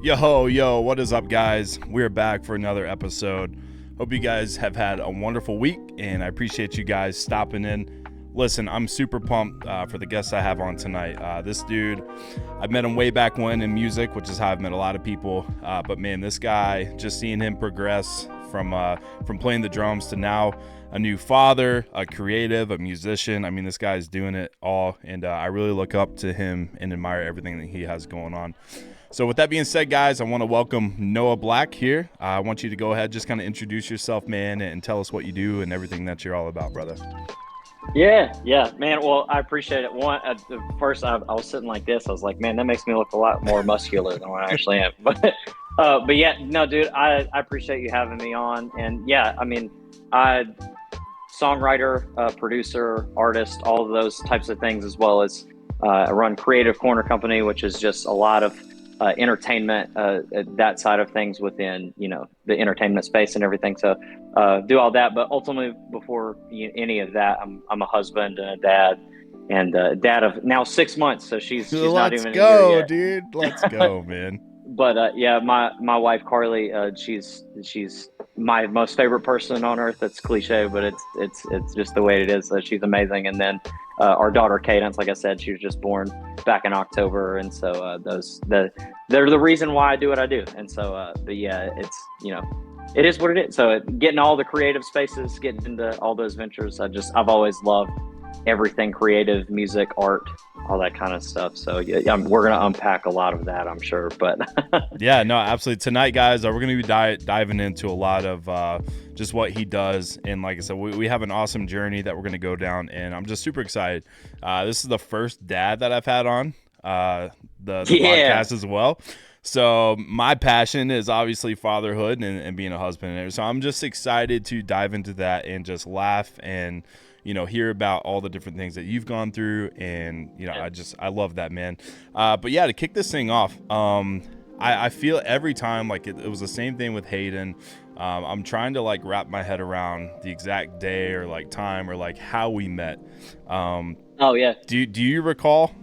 Yo, what is up, guys? We're back for another episode. Hope you guys have had a wonderful week, and I appreciate you guys stopping in. Listen, I'm super pumped for the guests I have on tonight. This dude, I've met him way back when in music, which is how I've met a lot of people. But man, this guy, just seeing him progress from playing the drums to now a new father, a creative, a musician. I mean, this guy's doing it all, and I really look up to him and admire everything that he has going on. So with that being said, guys, I want to welcome Noah Black here. I want you to go ahead, just kind of introduce yourself, man, and tell us what you do and everything that you're all about, brother. Yeah, man. Well, I appreciate it. First, I was sitting like this. I was like, man, that makes me look a lot more muscular than what I actually am. But yeah, no, dude, I appreciate you having me on. And yeah, I mean, songwriter, producer, artist, all of those types of things, as well as I run Creative Corner Company, which is just a lot of entertainment, that side of things within, the entertainment space and everything. So do all that. But ultimately, before any of that, I'm a husband and a dad, and dad of now 6 months. So she's not even a year yet. Dude. Let's go, man. But yeah, my wife Carly, she's my most favorite person on earth. It's cliche, but it's just the way it is. She's amazing. And then our daughter Cadence, like I said, she was just born back in October, and so they're the reason why I do what I do. And so, but yeah, it's it is what it is. So getting all the creative spaces, getting into all those ventures, I've always loved everything creative, music, art, all that kind of stuff. So yeah, we're going to unpack a lot of that, I'm sure. But yeah, no, absolutely. Tonight, guys, we're going to be diving into a lot of just what he does. And like I said, we have an awesome journey that we're going to go down, and I'm just super excited. This is the first dad that I've had on the podcast as well. So my passion is obviously fatherhood and being a husband. So I'm just excited to dive into that and just laugh and hear about all the different things that you've gone through. And, I love that, man. But yeah, to kick this thing off, I feel every time like it was the same thing with Hayden. I'm trying to like wrap my head around the exact day or like time or like how we met. Oh yeah. Do you recall?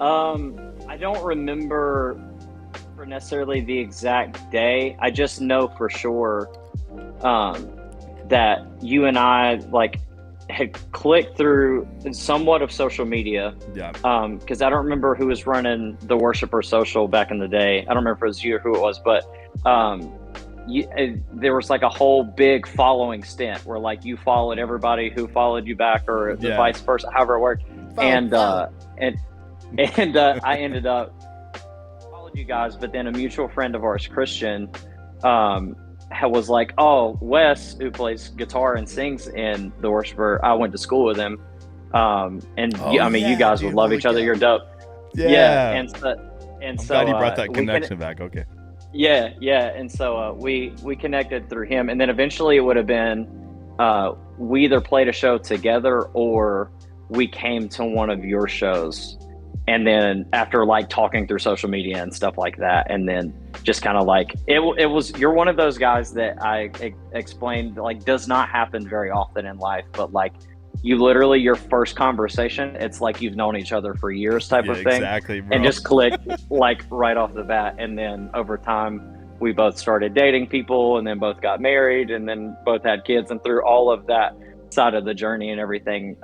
I don't remember for necessarily the exact day. I just know for sure, that you and I had clicked through somewhat of social media. Yeah. Because I don't remember who was running the Worshiper Social back in the day. I don't remember if it was you or who it was, but there was like a whole big following stint where like you followed everybody who followed you back, or the vice versa, however it worked. And I ended up followed you guys, but then a mutual friend of ours, Christian, was like, oh, Wes, who plays guitar and sings in The Worshiper, I went to school with him. You guys would love each other. You're dope. Yeah. And I'm glad you brought that connection back. Okay. Yeah. And so we connected through him. And then eventually it would have been we either played a show together or we came to one of your shows. And then after like talking through social media and stuff like that, and then just kind of like it was, you're one of those guys that I explained like does not happen very often in life, but like you literally, your first conversation, it's like you've known each other for years type of thing. Exactly, bro. And just clicked like right off the bat. And then over time we both started dating people, and then both got married, and then both had kids. And through all of that side of the journey and everything,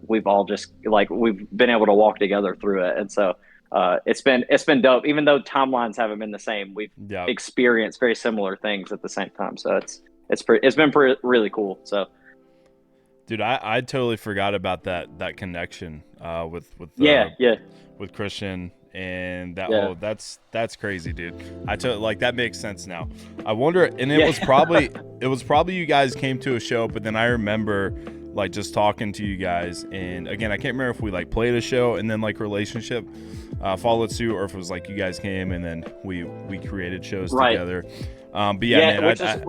we've all just like we've been able to walk together through it. And so it's been dope. Even though timelines haven't been the same, we've experienced very similar things at the same time. So it's been really cool. So dude, I totally forgot about that connection with Christian. And that's crazy, dude. That makes sense now. I wonder, and it was probably you guys came to a show, but then I remember like just talking to you guys, and again, I can't remember if we like played a show and then like relationship followed suit, or if it was like you guys came and then we created shows together. But yeah, man, which has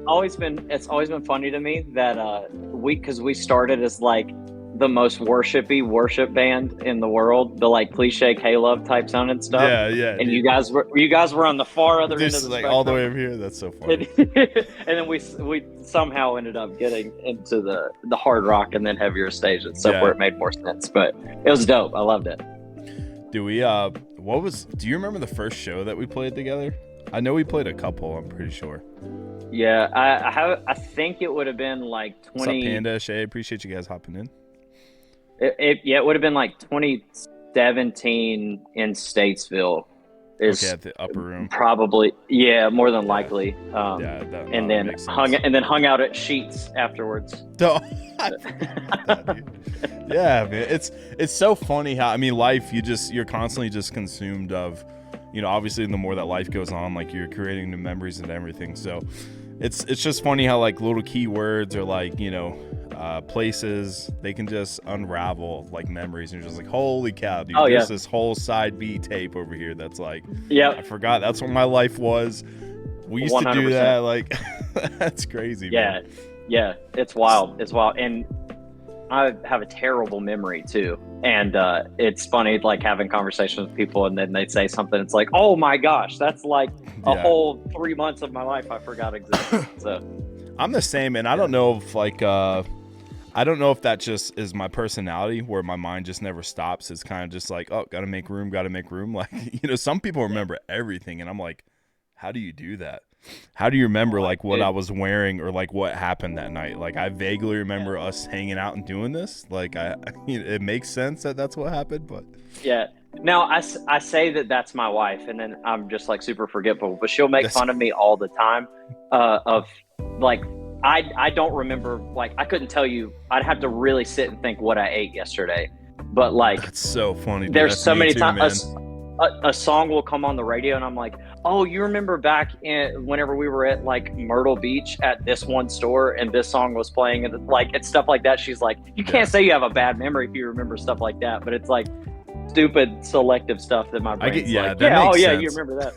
always been funny to me that because we started as like the most worshipy worship band in the world, the like cliche K-Love type sounding stuff. Yeah. And you guys were on the far other end of the like spectrum. all the way over here. That's so funny. And then we somehow ended up getting into the hard rock and then heavier stages, so where it made more sense. But it was dope. I loved it. Do we do you remember the first show that we played together? I know we played a couple, I'm pretty sure. Yeah, I think it would have been like What's up, 20. Panda, Shay? Appreciate you guys hopping in. Yeah, it would have been like 2017 in Statesville. Okay, Is at the upper room. probably, yeah, more than Yeah. likely. Yeah, that And that then makes sense. hung out at Sheets afterwards. Oh, I forgot about that, dude. Yeah, man. It's so funny how, I mean, life, you're constantly just consumed of, obviously the more that life goes on, like you're creating new memories and everything. So it's just funny how like little keywords or like, places, they can just unravel like memories, and you're just like, holy cow, dude, Oh, there's yeah. this whole side B tape over here that's like, Yeah, I forgot that's what my life was. We used to do 100%. that, like that's crazy, Yeah, man. yeah, it's wild. It's wild. And I have a terrible memory too. And it's funny, like having conversations with people, and then they say something. It's like, oh my gosh, that's like a Yeah. whole 3 months of my life I forgot existed. So I'm the same, and I don't know if like I don't know if that just is my personality where my mind just never stops. It's kind of just like, oh, gotta make room. Like, some people remember everything, and I'm like, how do you do that? How do you remember like what I was wearing or like what happened that night? Like I vaguely remember us hanging out and doing this. Like it makes sense that that's what happened, but yeah. Now I say that that's my wife, and then I'm just like super forgetful. But she'll make fun of me all the time. Of like I don't remember, like I couldn't tell you. I'd have to really sit and think what I ate yesterday. But like that's so funny. Dude. there's That's so me many too, times man. a song will come on the radio, and I'm like, oh, you remember back whenever we were at like Myrtle Beach at this one store and this song was playing, and like it's stuff like that. She's like, you can't say you have a bad memory if you remember stuff like that, but it's like stupid selective stuff that my brain's like, that yeah, oh makes yeah, sense. you remember that.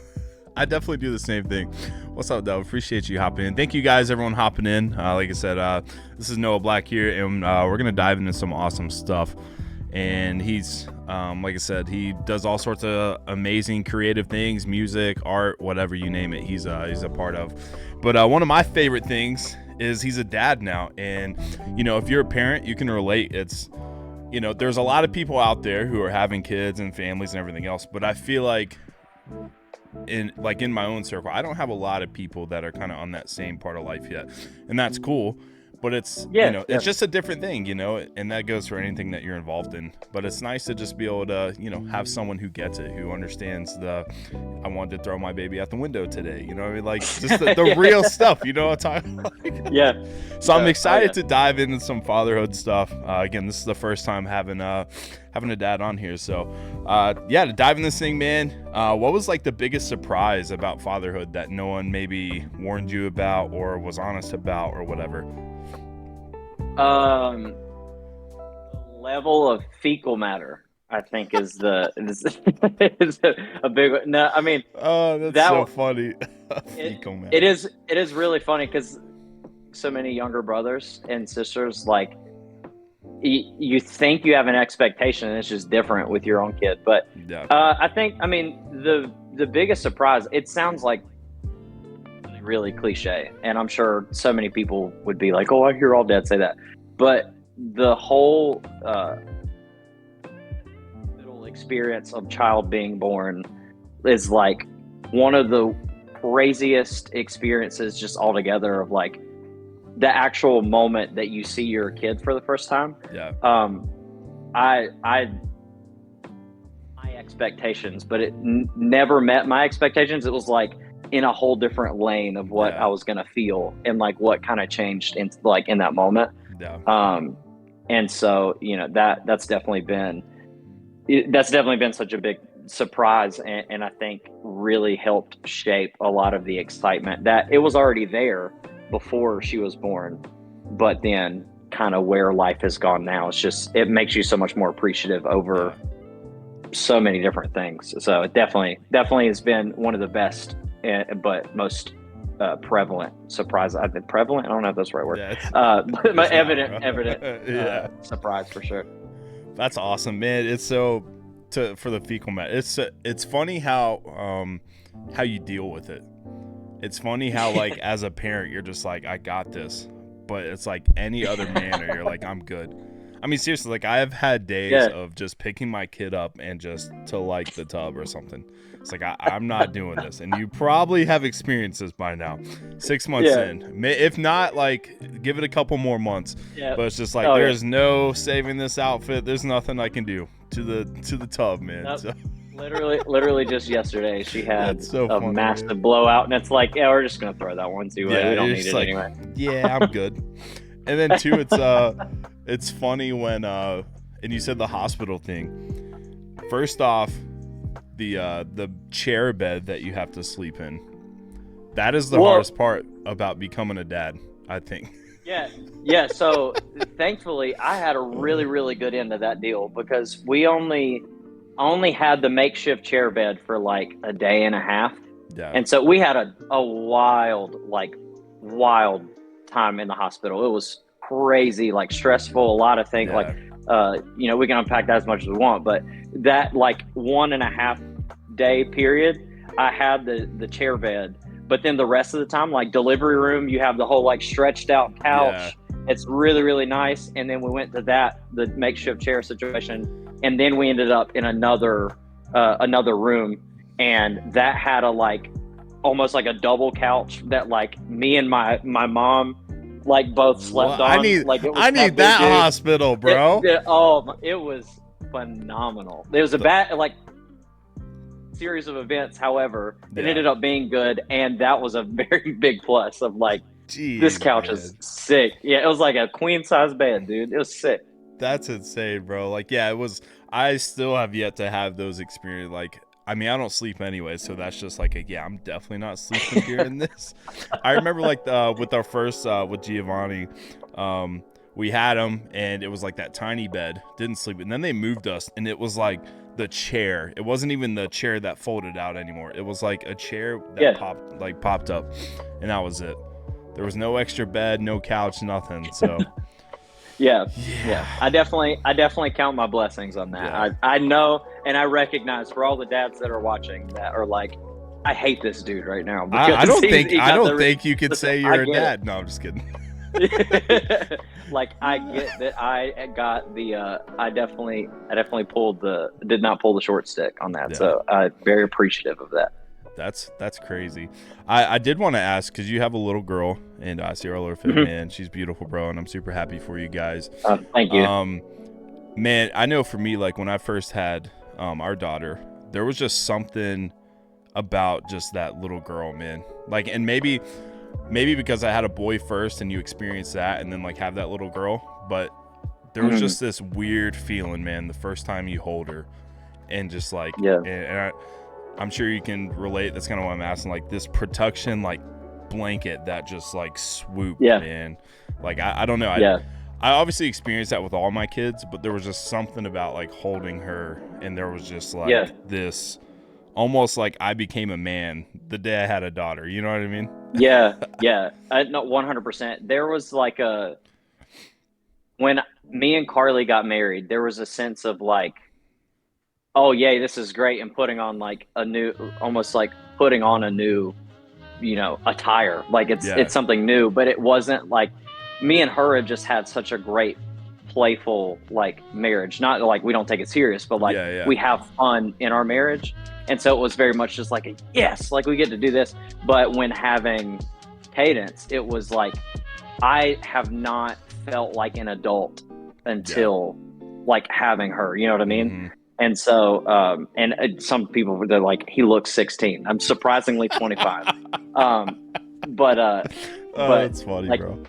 I definitely do the same thing. What's up, though? Appreciate you hopping in. Thank you guys, everyone hopping in. Like I said, this is Noah Black here, and we're gonna dive into some awesome stuff. And he's, like I said, he does all sorts of amazing creative things, music, art, whatever you name it. He's a part of. But one of my favorite things is he's a dad now, and if you're a parent, you can relate. It's there's a lot of people out there who are having kids and families and everything else, but I feel like in my own circle, I don't have a lot of people that are kind of on that same part of life yet, and that's cool. But it's it's just a different thing, and that goes for anything that you're involved in. But it's nice to just be able to have someone who gets it, who understands I wanted to throw my baby out the window today, what I mean, like just the real stuff, what I'm talking about. Yeah. So I'm excited to dive into some fatherhood stuff. Again, this is the first time having a dad on here, so to dive in this thing, man. What was like the biggest surprise about fatherhood that no one maybe warned you about or was honest about or whatever? Level of fecal matter, I think, is is a big one. No, I mean, oh, that's that so funny. Fecal matter. It is really funny because so many younger brothers and sisters, like you think you have an expectation, and it's just different with your own kid. But yeah. I mean, the biggest surprise, it sounds like really cliche, and I'm sure so many people would be like, oh, I hear all dads say that, but the whole middle experience of child being born is like one of the craziest experiences just altogether, of like the actual moment that you see your kid for the first time. Yeah. My expectations, but it never met my expectations. It was like in a whole different lane of what I was gonna feel, and like what kind of changed in that moment. Yeah. And so that's definitely been such a big surprise, and I think really helped shape a lot of the excitement that it was already there before she was born, but then kind of where life has gone now, it makes you so much more appreciative over so many different things. So it definitely has been one of the best, but most prevalent surprise. I've been prevalent. I don't know if that's the right word. But my evident surprise for sure. That's awesome, man. It's so for the fecal matter. It's funny how you deal with it. It's funny how like as a parent you're just like, I got this, but it's like any other man, or you're like, I'm good. I mean, seriously, like I have had days Yeah. of just picking my kid up and just to like the tub or something. It's like I'm not doing this, and you probably have experienced this by now. 6 months Yeah. in, if not, like give it a couple more months. Yeah. But it's just like Oh there yeah. is no saving this outfit. There's nothing I can do to the tub, man. Nope. So, Literally just yesterday, she had that's so a funny, man. massive blowout, and it's like, yeah, we're just gonna throw that one too. Yeah, We don't you're need just it like, anyway. yeah, I'm good. And then too, it's funny when and you said the hospital thing. First off, the chair bed that you have to sleep in. That is the hardest part about becoming a dad, I think. Yeah, yeah. So thankfully, I had a really good end of that deal because we only had the makeshift chair bed for like a day and a half, Yeah. and so we had a wild time in the hospital. It was crazy, like stressful, a lot of things. Yeah. Like, we can unpack that as much as we want, but that like 1.5 day period, I had the chair bed. But then the rest of the time, like delivery room, you have the whole like stretched out couch. Yeah. It's really nice. And then we went to the makeshift chair situation, and then we ended up in another room, and that had a like almost like a double couch that like me and my mom like both slept on. I need that that hospital, bro. It was phenomenal. It was a bad like series of events, however, it ended up being good, and that was a very big plus of like, jeez, this couch man. is sick. Yeah, it was like a queen size bed, dude. It was sick. That's insane, bro. Like, yeah, it was. I still have yet to have those experiences. Like, I mean, I don't sleep anyway, so that's just like, I'm definitely not sleeping during this. I remember like with our first with Giovanni, we had him, and it was like that tiny bed. Didn't sleep, and then they moved us, and it was like the chair. It wasn't even the chair that folded out anymore. It was like a chair that popped up, and that was it. There was no extra bed, no couch, nothing. So yeah. I definitely count my blessings on that. Yeah. I know, and I recognize for all the dads that are watching that are like, I hate this dude right now. I don't think you could say you're a dad. No, I'm just kidding. Like, I get that. I got the I definitely did not pull the short stick on that. Yeah. So I'm very appreciative of that. That's crazy. I did want to ask, because you have a little girl, and I see our little fit, man. She's beautiful, bro, and I'm super happy for you guys. Thank you. Man, I know for me, like when I first had our daughter, there was just something about just that little girl, man. Like, and maybe because I had a boy first, and you experience that, and then like have that little girl, but there was just this weird feeling, man, the first time you hold her, and just like, and I'm sure you can relate. That's kind of what I'm asking, like this protection, like blanket that just like swooped, man. Like, I don't know. I obviously experienced that with all my kids, but there was just something about like holding her, and there was just like this, almost like I became a man the day I had a daughter. You know what I mean? Yeah. No, 100%. There was like when me and Carly got married, there was a sense of like, oh yay, this is great, and putting on like almost like putting on a new, attire. Like it's something new, but it wasn't like, me and her have just had such a great playful like marriage. Not like we don't take it serious, but like we have fun in our marriage. And so it was very much just like like we get to do this. But when having Cadence, it was like, I have not felt like an adult until like having her, you know what I mean? Mm-hmm. And so, and some people, they're like, he looks 16. I'm surprisingly 25. But that's funny, like, bro.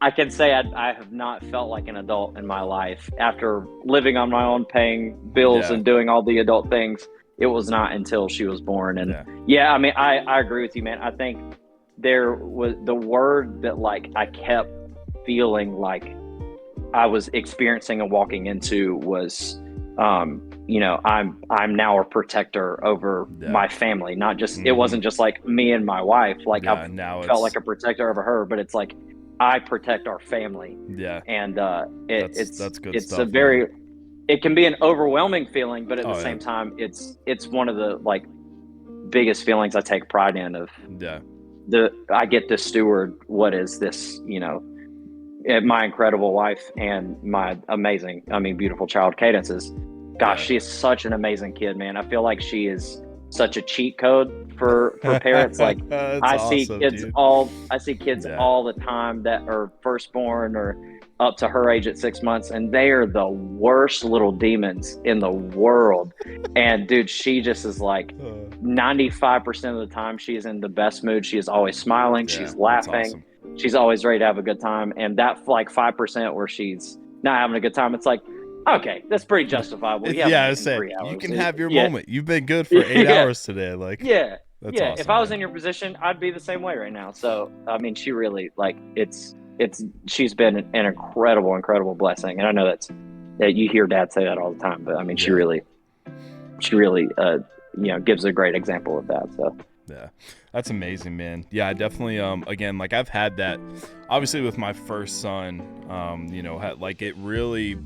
I can say I have not felt like an adult in my life after living on my own, paying bills and doing all the adult things. It was not until she was born. And I mean, I agree with you, man. I think there was the word that like I kept feeling like I was experiencing and walking into was, I'm now a protector over my family. Not just, it wasn't just like me and my wife. Like I felt like a protector over her, but it's like, I protect our family. Yeah. And that's good stuff. It can be an overwhelming feeling, but at the same time, it's one of the like biggest feelings I take pride in of I get to steward what is this, my incredible wife and my amazing, I mean, beautiful child, Cadence is, gosh, she is such an amazing kid, man. I feel like she is such a cheat code for parents. Like That's awesome, dude. I see kids Yeah. all the time that are firstborn or up to her age at 6 months, and they are the worst little demons in the world. And dude, she just is like 95% of the time she is in the best mood. She is always smiling, she's laughing, awesome. she's always ready to have a good time. And that like 5% where she's not having a good time, it's like, okay, that's pretty justifiable. I say you can have your moment. You've been good for 8 hours today. Like, that's awesome. If I was in your position, I'd be the same way right now. So I mean, she really like she's been an incredible blessing. And I know that you hear dad say that all the time, but I mean, she really gives a great example of that. So yeah, that's amazing, man. Yeah, I definitely again, like I've had that obviously with my first son. Like it really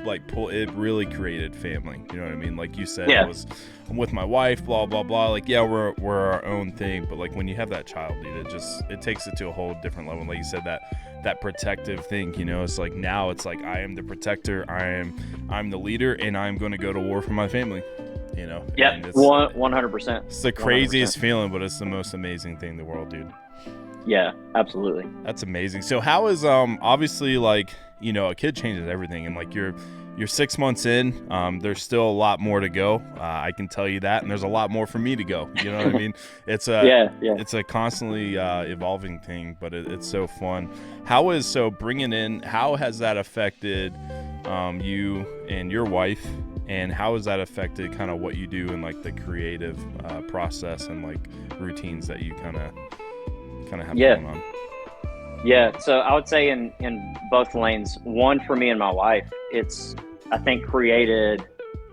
it really created family. You know what I mean? Like you said, I'm with my wife, blah blah blah. Like, yeah, we're our own thing, but like when you have that child, dude, it takes it to a whole different level. Like you said, that protective thing, it's like now it's like I am the protector, I'm the leader, and I'm going to go to war for my family. Yeah, 100%. It's the craziest 100%. Feeling, but it's the most amazing thing in the world, dude. Yeah, absolutely. That's amazing. So how is obviously like a kid changes everything, and like you're 6 months in, there's still a lot more to go. I can tell you that, and there's a lot more for me to go. You know what I mean? It's it's a constantly evolving thing, but it's so fun. How has that affected you and your wife, and how has that affected kind of what you do in like the creative process and like routines that you kind of have going on? Yeah, so I would say in both lanes, one for me and my wife, it's, I think, created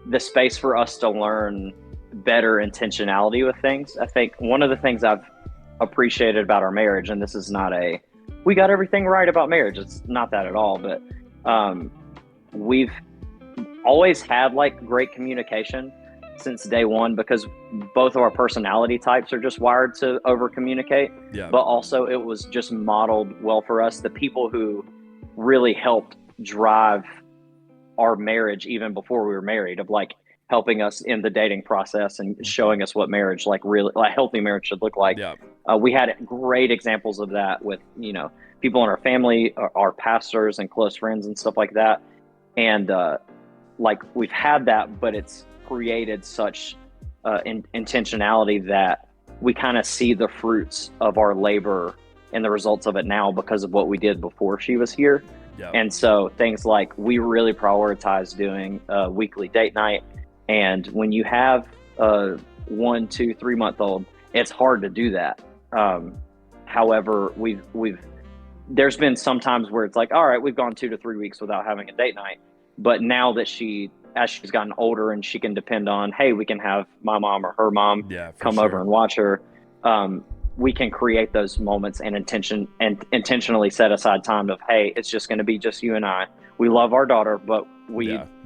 the space for us to learn better intentionality with things. I think one of the things I've appreciated about our marriage, and this is not we got everything right about marriage, it's not that at all, but we've always had like great communication since day one, because both of our personality types are just wired to over communicate. But also it was just modeled well for us. The people who really helped drive our marriage even before we were married, of like helping us in the dating process and showing us what marriage, like really like healthy marriage should look like. We had great examples of that with people in our family, our pastors and close friends and stuff like that. And like we've had that, but it's created such intentionality that we kind of see the fruits of our labor and the results of it now because of what we did before she was here. And so things like we really prioritize doing a weekly date night. And when you have a 1, 2, 3 month old, it's hard to do that. However, there's been some times where it's like, all right, we've gone 2 to 3 weeks without having a date night. But now that as she's gotten older and she can depend on, hey, we can have my mom or her mom come over and watch her. We can create those moments and intentionally set aside time of, hey, it's just going to be just you and I. We love our daughter, but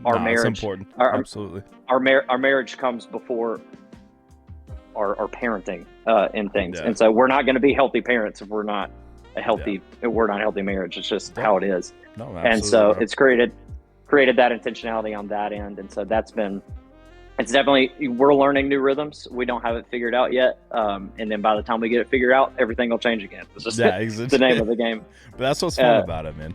our marriage, it's important. Absolutely. Our marriage comes before our parenting and things. And so we're not going to be healthy parents if we're not a healthy marriage. It's just how it is. And so it's created that intentionality on that end. And so it's definitely, we're learning new rhythms. We don't have it figured out yet. And then by the time we get it figured out, everything will change again. It's just the name of the game. But that's what's fun about it, man.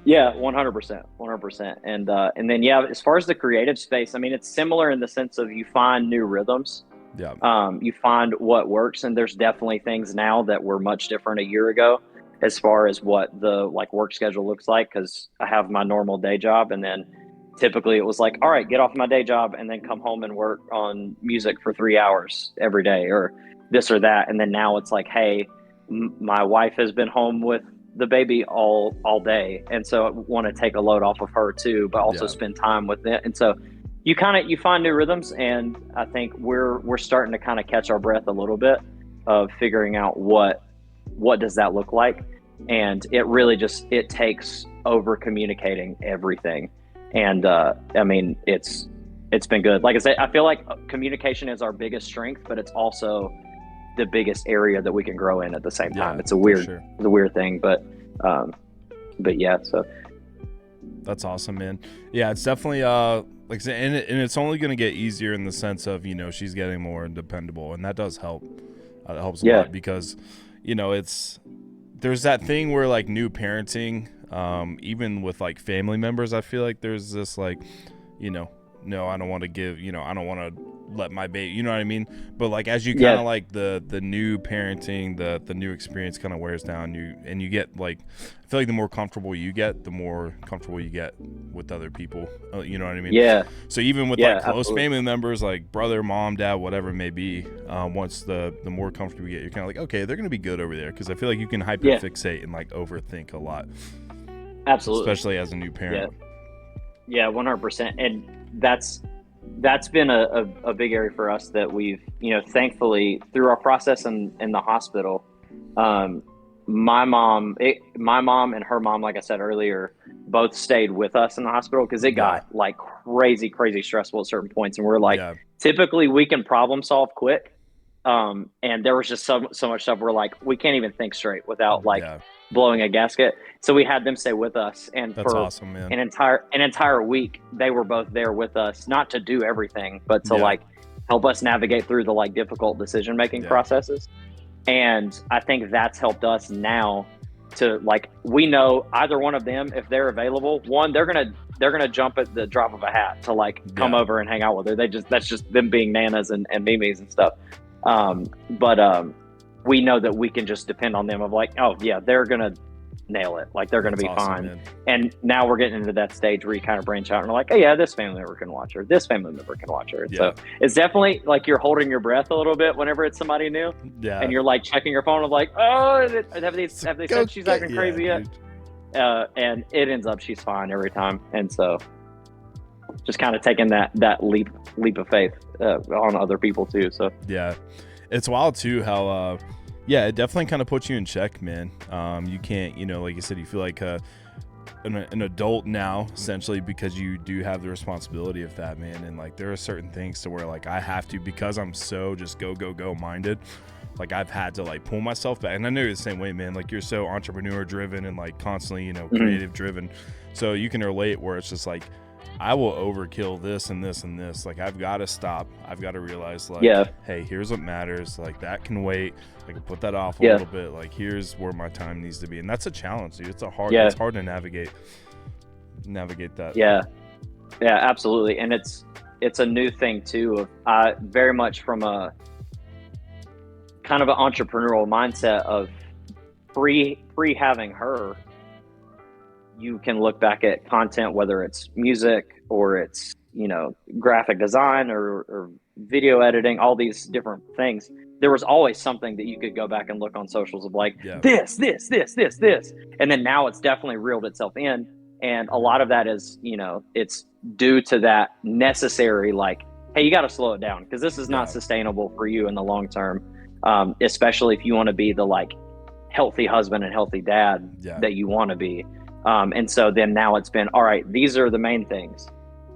Yeah, 100%. And then, as far as the creative space, I mean, it's similar in the sense of you find new rhythms. You find what works. And there's definitely things now that were much different a year ago as far as what the like work schedule looks like, because I have my normal day job, and then typically it was like, all right, get off my day job and then come home and work on music for 3 hours every day or this or that. And then now it's like, hey, my wife has been home with the baby all day, and so I want to take a load off of her too, but also spend time with it. And so you find new rhythms, and I think we're starting to kind of catch our breath a little bit of figuring out what does that look like. And it really it takes over communicating everything. And I mean, it's been good. Like I said, I feel like communication is our biggest strength, but it's also the biggest area that we can grow in at the same time. It's a weird thing, but but yeah, so That's awesome, man. Yeah, it's definitely like I said, and it's only going to get easier in the sense of, she's getting more dependable, and that does help. That helps a yeah, lot because it's there's that thing where like new parenting, even with like family members, I feel like there's this like, you know, no, I don't want to give, I don't want to let my baby, you know what I mean? But like as you kind yeah, of like the new parenting, the new experience kind of wears down, you get like, I feel like the more comfortable you get, the more comfortable you get with other people. You know what I mean? yeah, So even with like yeah, close absolutely. family members, like brother, mom, dad, whatever it may be, once the more comfortable you get, you're kind of like, okay, they're gonna be good over there, because I feel like you can Yeah, hyperfixate and like overthink a lot, absolutely. especially as a new Yeah, parent. yeah, 100%. And that's been a big area for us that we've, thankfully through our process in the hospital, um, my mom and her mom, like I said earlier, both stayed with us in the hospital because it Yeah, got like crazy, crazy stressful at certain points. And we're like, yeah, typically we can problem solve quick. And there was just so much stuff we're like, we can't even think straight without like yeah. blowing a gasket. So we had them stay with us, and That's for awesome, man. an entire week they were both there with us, not to do everything, but to Yeah, like help us navigate through the like difficult decision making yeah, processes. And I think that's helped us now to like, we know either one of them, if they're available, one, they're gonna jump at the drop of a hat to like come yeah. over and hang out with her. That's just them being nanas and mimis and stuff. But we know that we can just depend on them of like, oh yeah, they're gonna nail it, like they're gonna That's be awesome, fine. man. And now we're getting into that stage where you kind of branch out and are like, oh yeah, this family member can watch her, this family member can watch her. And Yeah, so it's definitely like you're holding your breath a little bit whenever it's somebody new, yeah. and you're like checking your phone of like, oh, It's have they like, said she's okay, acting yeah, crazy yet? dude. And it ends up she's fine every time. And so just kind of taking that leap of faith on other people too. So Yeah, it's wild too how yeah, it definitely kind of puts you in check, man. You can't, like you said, you feel like an adult now essentially, because you do have the responsibility of that, man. And like there are certain things to where like I have to, because I'm so just go minded, like I've had to like pull myself back. And I know you're the same way, man. Like you're so entrepreneur driven and like constantly, mhm. creative driven, so you can relate where it's just like I will overkill this and this and this. Like I've got to stop. I've got to realize like, Yeah, hey, here's what matters. Like that can wait. I can put that off a yeah, little bit. Like here's where my time needs to be. And that's a challenge, dude. yeah, It's hard to navigate that. yeah, yeah, absolutely. And it's a new thing too. Of I very much from a kind of an entrepreneurial mindset of pre having her, you can look back at content, whether it's music or it's, graphic design or video editing, all these different things. There was always something that you could go back and look on socials of like Yeah. this. And then now it's definitely reeled itself in. And a lot of that is, it's due to that necessary, like, hey, you got to slow it down because this is not Yeah. sustainable for you in the long term. Especially if you want to be the like healthy husband and healthy dad Yeah. that you want to be. And so then now it's been, all right, these are the main things.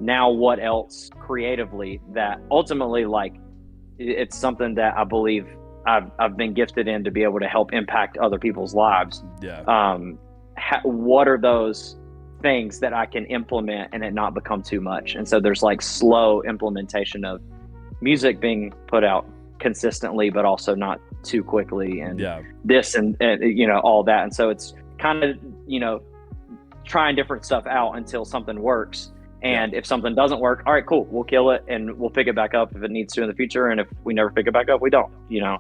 Now, what else creatively that ultimately, like, it's something that I believe I've been gifted in to be able to help impact other people's lives. Yeah. What are those things that I can implement and it not become too much? And so there's like slow implementation of music being put out consistently, but also not too quickly, and Yeah. this and all that. And so it's kind of trying different stuff out until something works. Yeah. And if something doesn't work, all right, cool, we'll kill it and we'll pick it back up if it needs to in the future. And if we never pick it back up, we don't.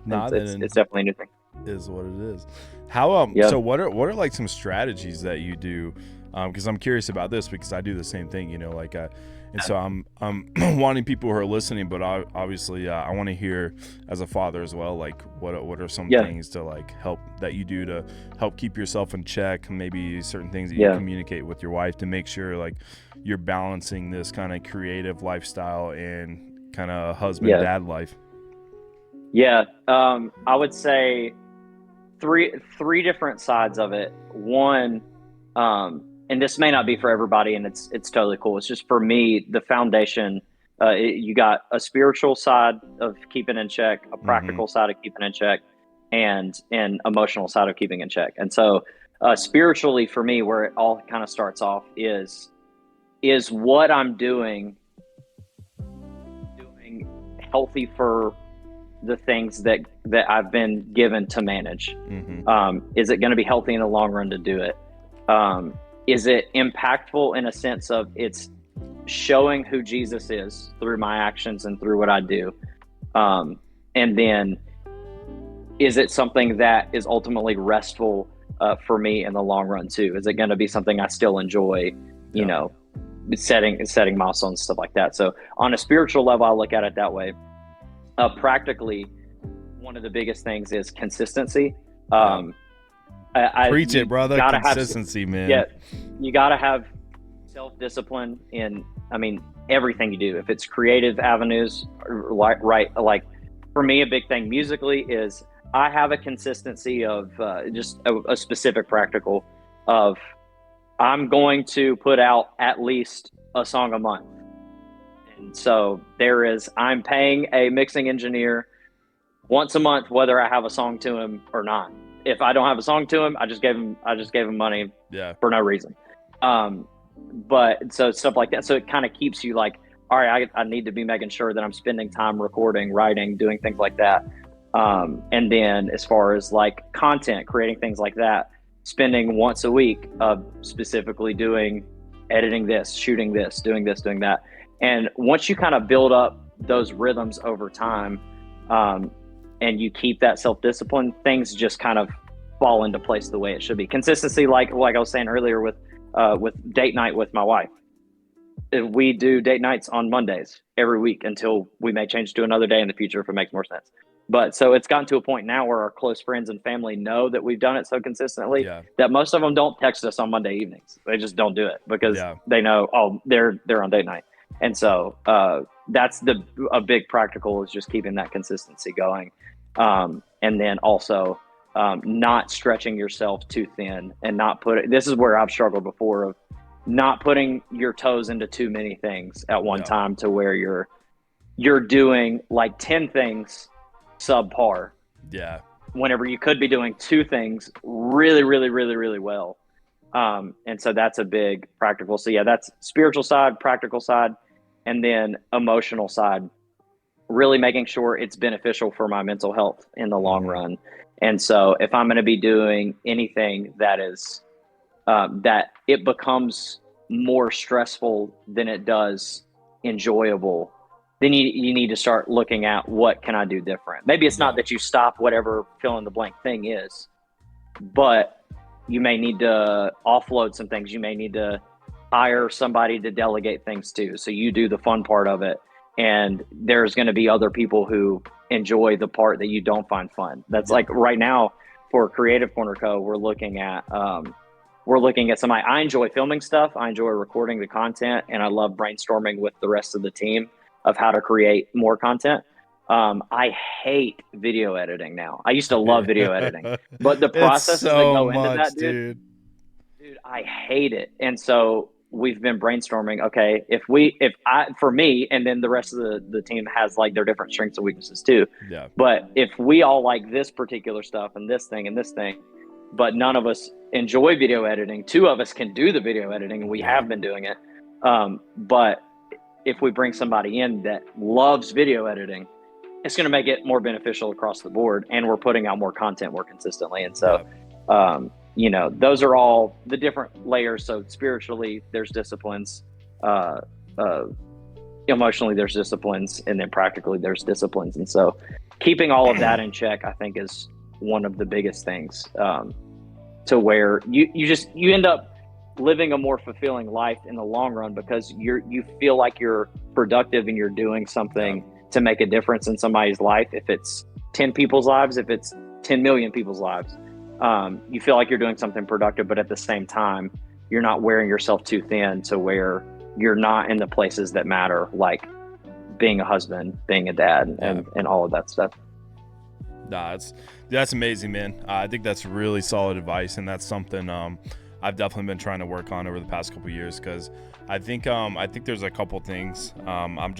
Nah, It's definitely a new thing. is what it is. How Yeah, so what are like some strategies that you do? Because I'm curious about this, because I do the same thing, like and so I'm wanting people who are listening, but obviously I want to hear as a father as well, like what are some yeah, things to like help that you do to help keep yourself in check, maybe certain things that you yeah, communicate with your wife to make sure like you're balancing this kind of creative lifestyle and kind of husband yeah, dad life. yeah. I would say three different sides of it. One, and this may not be for everybody, and it's totally cool. It's just for me, the foundation. You got a spiritual side of keeping in check, a Mm-hmm. practical side of keeping in check, and an emotional side of keeping in check. And so, Spiritually, for me, where it all kind of starts off is what I'm doing healthy for the things that I've been given to manage. Is it going to be healthy in the long run to do it? Is it impactful in a sense of it's showing who Jesus is through my actions and through what I do? And then is it something that is ultimately restful for me in the long run too? Is it going to be something I still enjoy, you know, setting milestones, stuff like that? So on a spiritual level, I look at it that way. Practically, one of the biggest things is consistency. Preach it, brother. Consistency, man. Yeah, you got to have self-discipline in, I mean, everything you do. If it's creative avenues, like for me, a big thing musically is I have a consistency of just a specific practical of I'm going to put out at least a song a month. And so I'm paying a mixing engineer once a month, whether I have a song to him or not. If I don't have a song to him, I just gave him money for no reason. But so stuff like that. So it kind of keeps you like, all right, I need to be making sure that I'm spending time recording, writing, doing things like that. And then as far as like content, creating things like that, spending once a week specifically doing editing this, shooting this, doing that. And once you kind of build up those rhythms over time, and you keep that self-discipline, things just kind of fall into place the way it should be. Consistency, like I was saying earlier with date night with my wife. We do date nights on Mondays every week until we may change to another day in the future if it makes more sense. But so it's gotten to a point now where our close friends and family know that we've done it so consistently that most of them don't text us on Monday evenings. They just don't do it because they know, oh, they're on date night. And so that's a big practical is just keeping that consistency going. And then also not stretching yourself too thin and this is where I've struggled before of not putting your toes into too many things at one time to where you're doing like 10 things subpar. Whenever you could be doing 2 things really, really, really, really well. And so that's a big practical. So that's spiritual side, practical side, and then emotional side, really making sure it's beneficial for my mental health in the long run. And so if I'm going to be doing anything that is, that it becomes more stressful than it does enjoyable, then you need to start looking at what can I do different. Maybe it's not that you stop whatever fill in the blank thing is, but you may need to offload some things. You may need to hire somebody to delegate things to. So you do the fun part of it. And there's going to be other people who enjoy the part that you don't find fun. That's like right now for Creative Corner Co. We're looking at somebody. I enjoy filming stuff. I enjoy recording the content, and I love brainstorming with the rest of the team of how to create more content. I hate video editing now. I used to love video editing, but the processes that go into that, dude, I hate it. And so we've been brainstorming. Okay, for me, and then the rest of the team has like their different strengths and weaknesses too. But if we all like this particular stuff and this thing, but none of us enjoy video editing, 2 of us can do the video editing, and we have been doing it. But if we bring somebody in that loves video editing, it's going to make it more beneficial across the board, and we're putting out more content more consistently. And so, those are all the different layers. So spiritually, there's disciplines, emotionally, there's disciplines, and then practically, there's disciplines. And so keeping all of that in check, I think, is one of the biggest things, to where you end up living a more fulfilling life in the long run because you feel like you're productive and you're doing something to make a difference in somebody's life. If it's 10 people's lives, if it's 10 million people's lives, you feel like you're doing something productive, but at the same time, you're not wearing yourself too thin to where you're not in the places that matter, like being a husband, being a dad, and all of that stuff. Nah, that's amazing, man. I think that's really solid advice, and that's something I've definitely been trying to work on over the past couple of years, because I think there's a couple things. I'm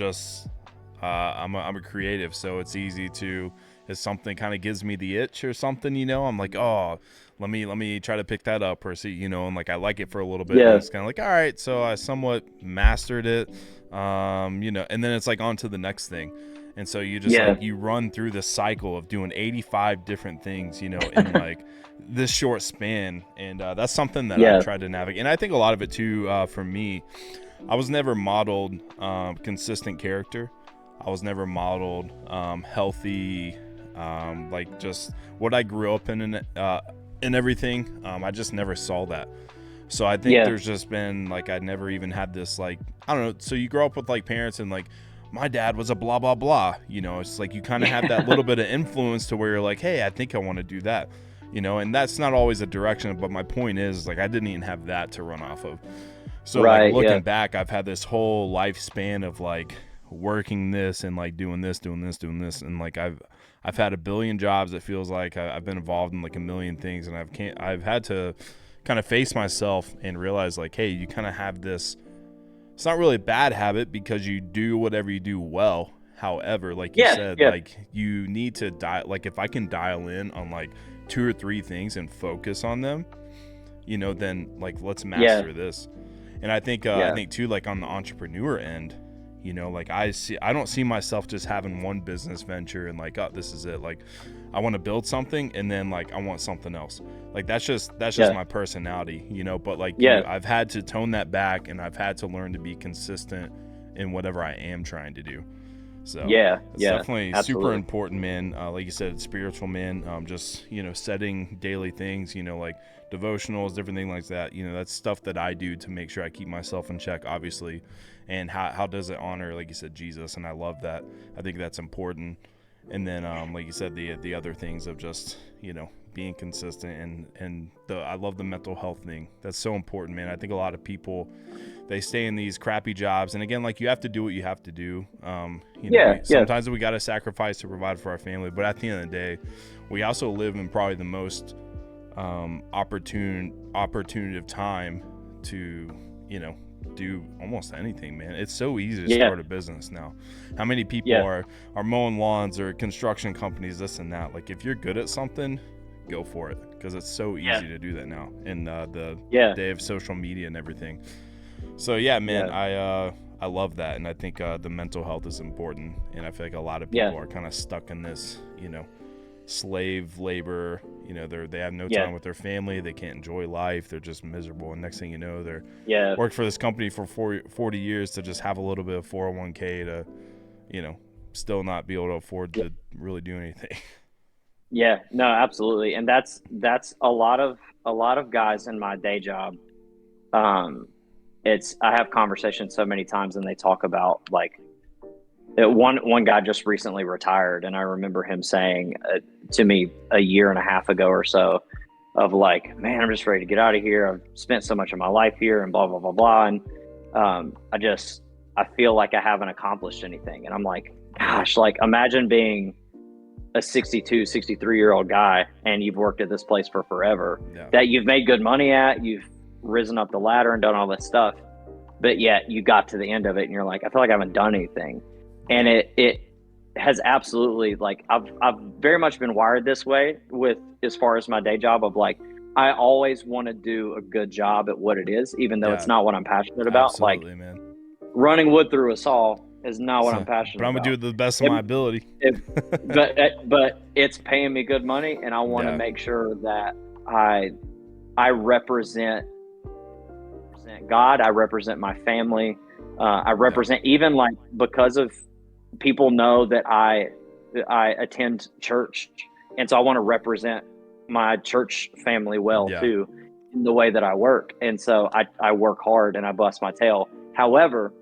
I'm a creative, so it's easy to, if something kind of gives me the itch or something, I'm like, oh, let me try to pick that up or see, and like I like it for a little bit, and then Yeah. it's kind of like, all right, so I somewhat mastered it, and then it's like on to the next thing. And so you just Yeah. like you run through the cycle of doing 85 different things, in like this short span, and that's something that I've Yeah. tried to navigate. And I think a lot of it too, for me, I was never modeled consistent character. I was never modeled healthy, like just what I grew up in everything. I just never saw that. So I think Yeah. there's just been like I never even had this, like, I don't know. So you grow up with like parents and like my dad was a blah blah blah. It's like you kind of have that little bit of influence to where you're like, hey, I think I want to do that. And that's not always a direction. But my point is, like, I didn't even have that to run off of. So like Right. looking Yeah. back, I've had this whole lifespan of like working this and like doing this, and like I've had a billion jobs. It feels like I've been involved in like a million things, and I've had to kind of face myself and realize like, hey, you kind of have this. It's not really a bad habit because you do whatever you do well. However, like you Yeah. said, Yeah. like you need to like if I can dial in on like 2 or 3 things and focus on them, then like let's Yeah. master this. And I think Yeah. too, like on the entrepreneur end, like I don't see myself just having one business venture and like, oh, this is it. Like I want to build something and then like I want something else. Like that's just Yeah. my personality, but like Yeah. I've had to tone that back, and I've had to learn to be consistent in whatever I am trying to do. So Yeah. it's Yeah. definitely super Absolutely. important, man. Like you said, spiritual, man. Just setting daily things, like devotionals, different things like that. That's stuff that I do to make sure I keep myself in check, obviously. And how does it honor, like you said, Jesus? And I love that. I think that's important. And then, like you said, the other things of just being consistent, and I love the mental health thing. That's so important, man. I think a lot of people, they stay in these crappy jobs, and again, like you have to do what you have to do. Yeah. Yeah. Sometimes we got to sacrifice to provide for our family, but at the end of the day, we also live in probably the most opportune time to do almost anything, man. It's so easy to Yeah. start a business now. How many people Yeah. are mowing lawns or construction companies, this and that? Like if you're good at something, go for it, because it's so easy Yeah. to do that now in the Yeah. day of social media and everything. So yeah, man, Yeah. I love that, and I think the mental health is important, and I feel like a lot of Yeah. people are kind of stuck in this, slave labor. They have no Yeah. time with their family. They can't enjoy life. They're just miserable, and next thing you know, they're Yeah. worked for this company for 40 years to just have a little bit of 401k to, still not be able to afford to really do anything. Yeah, no, absolutely. And that's a lot of guys in my day job. Um, I have conversations so many times, and they talk about like one guy just recently retired, and I remember him saying to me a year and a half ago or so, of like, man, I'm just ready to get out of here. I've spent so much of my life here, and blah blah blah blah. And I feel like I haven't accomplished anything. And I'm like, gosh, like imagine being a 62, 63-year-old guy, and you've worked at this place for forever, Yeah. that you've made good money at, you've risen up the ladder and done all this stuff, but yet you got to the end of it and you're like, I feel like I haven't done anything. And it has absolutely, like, I've very much been wired this way with, as far as my day job, of like, I always want to do a good job at what it is, even though it's Yeah, not what I'm passionate about. Like absolutely, man. running wood through a saw is not what I'm But passionate I'm gonna about. do it to the best of my ability. But it's paying me good money, and I want to Yeah. make sure that I represent God. I represent my family. I represent, even like, because of people know that I attend church, and so I want to represent my church family well Yeah. too, in the way that I work. And so I work hard and I bust my tail. However,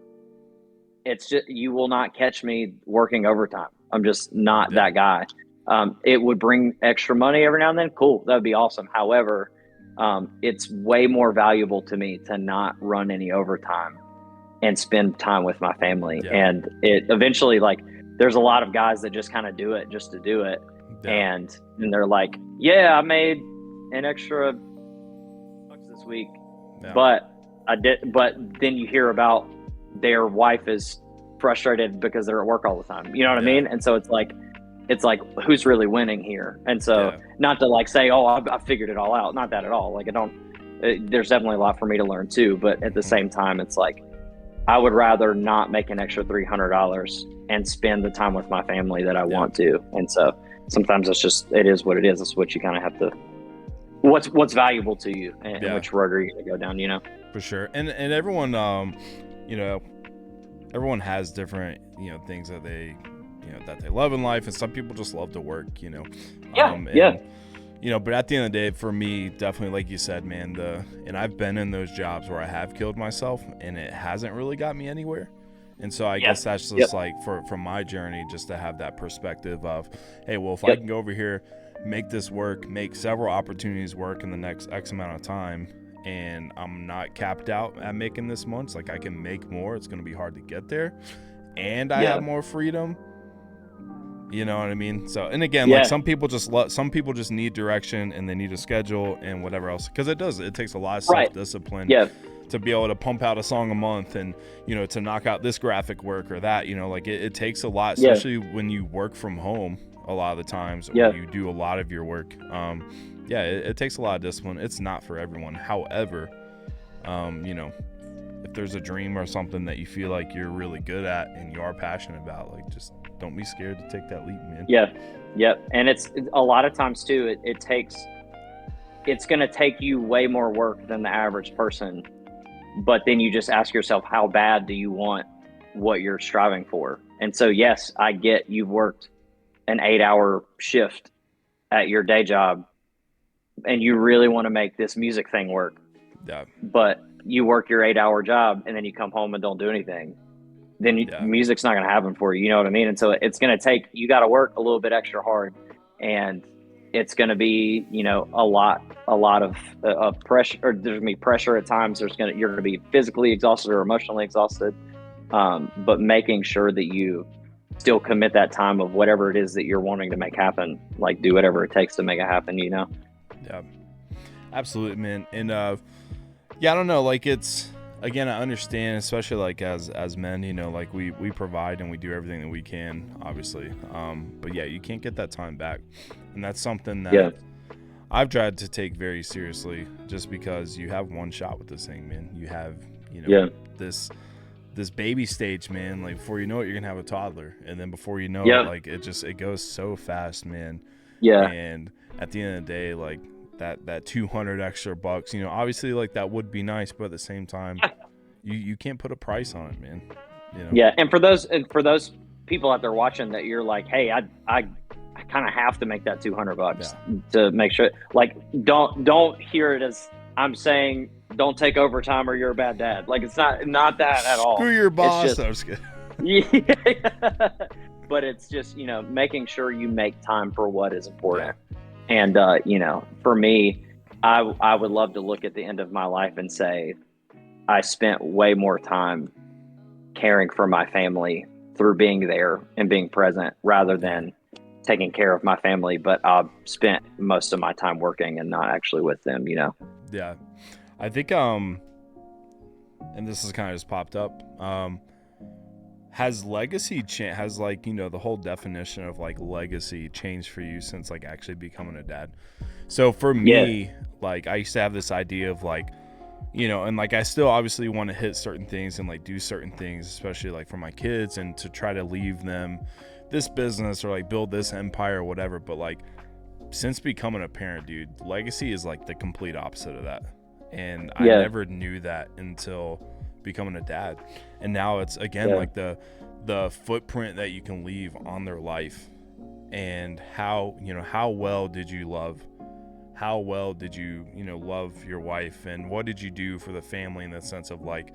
it's just, you will not catch me working overtime. I'm just not that guy. It would bring extra money every now and then. Cool. That would be awesome. However, it's way more valuable to me to not run any overtime and spend time with my family. Yeah. And it eventually, like, there's a lot of guys that just kind of do it just to do it. Yeah. And they're like, yeah, I made an extra bucks this week, Yeah. but I did. But then you hear about their wife is frustrated because they're at work all the time. You know what I Yeah. mean? And so it's like who's really winning here? And so Yeah. not to like say, oh, I figured it all out. Not that at all. Like there's definitely a lot for me to learn too. But at the same time, it's like I would rather not make an extra $300 and spend the time with my family that I want to. And so sometimes it is what it is. It's what you kind of have to, what's valuable to you and which road are you going to go down, you know? For sure. And everyone, you know, everyone has different, you know, things that they, you know, that they love in life. And some people just love to work, you know? You know, but at the end of the day, for me, definitely, like you said, man, and I've been in those jobs where I have killed myself and it hasn't really got me anywhere. And so I guess that's just like from my journey, just to have that perspective of, hey, well, if I can go over here, make this work, make several opportunities work in the next X amount of time, and I'm not capped out at making this much, like I can make more, it's going to be hard to get there, and I have more freedom. You know what I mean? So, and again, like some people just need direction and they need a schedule and whatever else, because it takes a lot of self-discipline to be able to pump out a song a month and, you know, to knock out this graphic work or that, you know, like it takes a lot, especially when you work from home a lot of the times, or you do a lot of your work. It takes a lot of discipline. It's not for everyone. However, you know, if there's a dream or something that you feel like you're really good at and you are passionate about, like, just don't be scared to take that leap, man. And it's a lot of times too, it's going to take you way more work than the average person, but then you just ask yourself, how bad do you want what you're striving for? And so, yes, I get you've worked an 8-hour shift at your day job and you really want to make this music thing work. But you work your 8-hour job and then you come home and don't do anything. Then music's not going to happen for you. You know what I mean? And so it's going to take, you got to work a little bit extra hard, and it's going to be, you know, a lot of pressure, or there's going to be pressure at times. You're going to be physically exhausted or emotionally exhausted. But making sure that you still commit that time of whatever it is that you're wanting to make happen, like do whatever it takes to make it happen, you know? Yeah, absolutely, man. And, I don't know, like again, I understand, especially like as men, you know, like we provide and we do everything that we can, obviously. But yeah, you can't get that time back. And that's something that I've tried to take very seriously, just because you have one shot with this thing, man. You have, you know, this baby stage, man. Like before you know it, you're going to have a toddler. And then before you know it, like it goes so fast, man. And at the end of the day, like, that 200 extra bucks, you know, obviously like that would be nice, but at the same time, you can't put a price on it, man. You know? And for those people out there watching that you're like, hey, I kind of have to make that 200 bucks to make sure, like, don't hear it as I'm saying don't take overtime or you're a bad dad. Like, it's not that at all. Screw your boss. I'm just but it's just, you know, making sure you make time for what is important. And, you know, for me, I would love to look at the end of my life and say, I spent way more time caring for my family through being there and being present rather than taking care of my family. But I've spent most of my time working and not actually with them, you know? Yeah. I think, and this has kind of just popped up, has legacy has like, you know, the whole definition of like legacy changed for you since like actually becoming a dad? So for me, like I used to have this idea of like, you know, and like I still obviously want to hit certain things and like do certain things, especially like for my kids, and to try to leave them this business or like build this empire or whatever. But like since becoming a parent, dude, legacy is like the complete opposite of that. And I never knew that until becoming a dad. And now it's again like the footprint that you can leave on their life, and how well did you love your wife, and what did you do for the family, in the sense of like,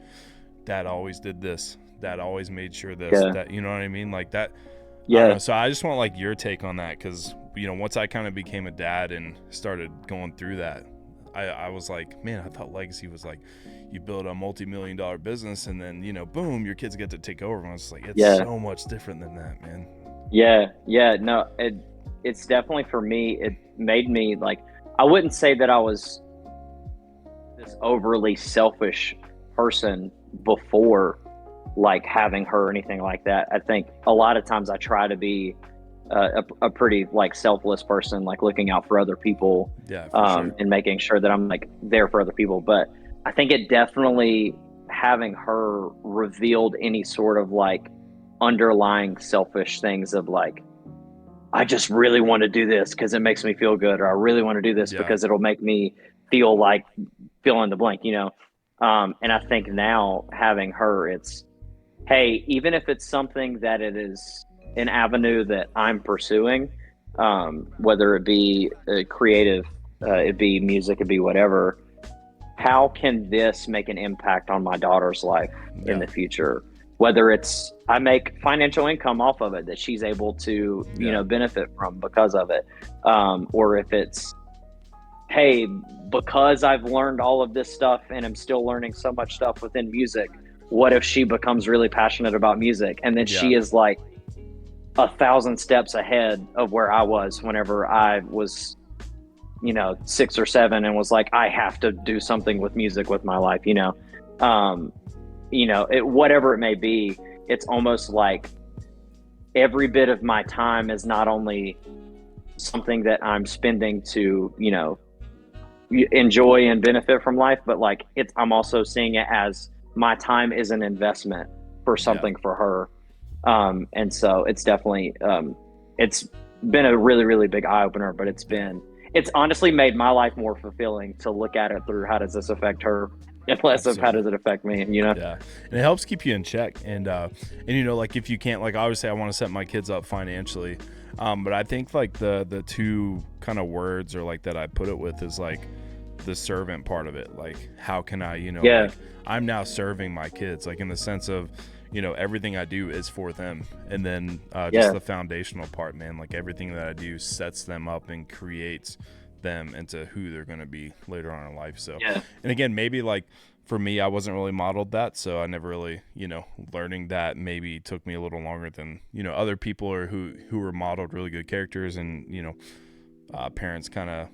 dad always did this, dad always made sure this, that, you know what I mean, like that. I don't know. So I just want like your take on that, because, you know, once I kind of became a dad and started going through that, I was like, man, I thought legacy was like you build a multi-million-dollar business and then, you know, boom, your kids get to take over. And I was like, it's so much different than that, man. No, it's definitely, for me, it made me like, I wouldn't say that I was this overly selfish person before like having her or anything like that. I think a lot of times I try to be a pretty like selfless person, like looking out for other people, Yeah, for sure. and making sure that I'm like there for other people. But I think it definitely, having her revealed any sort of like underlying selfish things of like, I just really want to do this because it makes me feel good, or I really want to do this Yeah. because it'll make me feel like fill in the blank, you know? And I think now having her, it's, hey, even if it's something that it is an avenue that I'm pursuing, whether it be creative, it be music, it be whatever, how can this make an impact on my daughter's life in Yeah. the future? Whether it's I make financial income off of it that she's able to, Yeah. benefit from because of it, or if it's, hey, because I've learned all of this stuff and I'm still learning so much stuff within music, what if she becomes really passionate about music and then Yeah. she is like 1,000 steps ahead of where I was whenever I was, 6 or 7 and was like, I have to do something with music with my life, whatever it may be. It's almost like every bit of my time is not only something that I'm spending to, enjoy and benefit from life, but like I'm also seeing it as my time is an investment for Yeah. something for her. And so it's definitely, it's been a really, really big eye opener, but it's honestly made my life more fulfilling to look at it through how does this affect her and less of how Absolutely. does it affect me, Yeah, and it helps keep you in check, and like if you can't, like obviously I want to set my kids up financially, but I think like the two kind of words or like that I put it with is like the servant part of it. Like how can I, Yeah. like I'm now serving my kids, like in the sense of everything I do is for them, and then just Yeah. the foundational part, man, like everything that I do sets them up and creates them into who they're going to be later on in life. So, Yeah. and again, maybe like for me, I wasn't really modeled that, so I never really, learning that maybe took me a little longer than other people or who were modeled really good characters, and parents kind of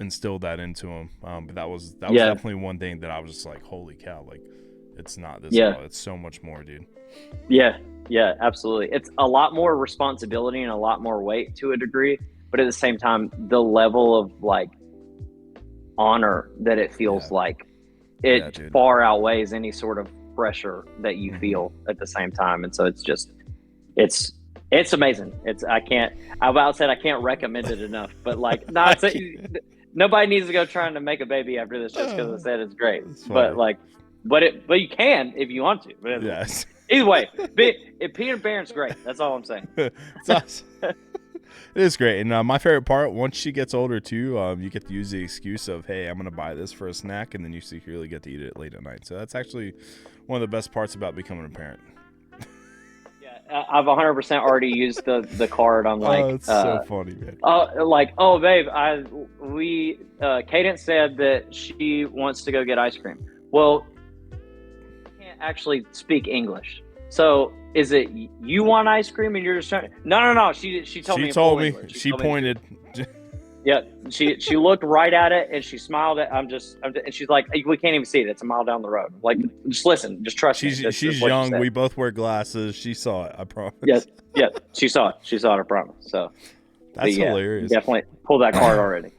instilled that into them. But that was Yeah. definitely one thing that I was just like, holy cow, like it's not this at Yeah. all. It's so much more, dude. Yeah. Yeah. Absolutely. It's a lot more responsibility and a lot more weight to a degree, but at the same time, the level of like honor that it feels Yeah. like Yeah, it dude. far outweighs any sort of pressure that you feel at the same time. And so it's just, it's amazing. I've about said I can't recommend it enough, but like, not nobody needs to go trying to make a baby after this just because I said it's great, but like, but you can if you want to. But Yes. either way, Peter Barron's great. That's all I'm saying. It's awesome. It is great, and my favorite part, once she gets older too, you get to use the excuse of, hey, I'm gonna buy this for a snack, and then you secretly get to eat it late at night. So that's actually one of the best parts about becoming a parent. Yeah, I've 100% already used the card. I'm like, it's so funny, man. Oh babe, Cadence said that she wants to go get ice cream. Well, I can't actually speak English, so is it you want ice cream and you're just trying? No. She told me. She told me. English. She pointed. Yeah, she looked right at it and she smiled at. And she's like, we can't even see it. It's a mile down the road. Like, just listen, just trust me. She's young. We both wear glasses. She saw it. I promise. Yeah. She saw it. I promise. So that's hilarious. Definitely pull that card already.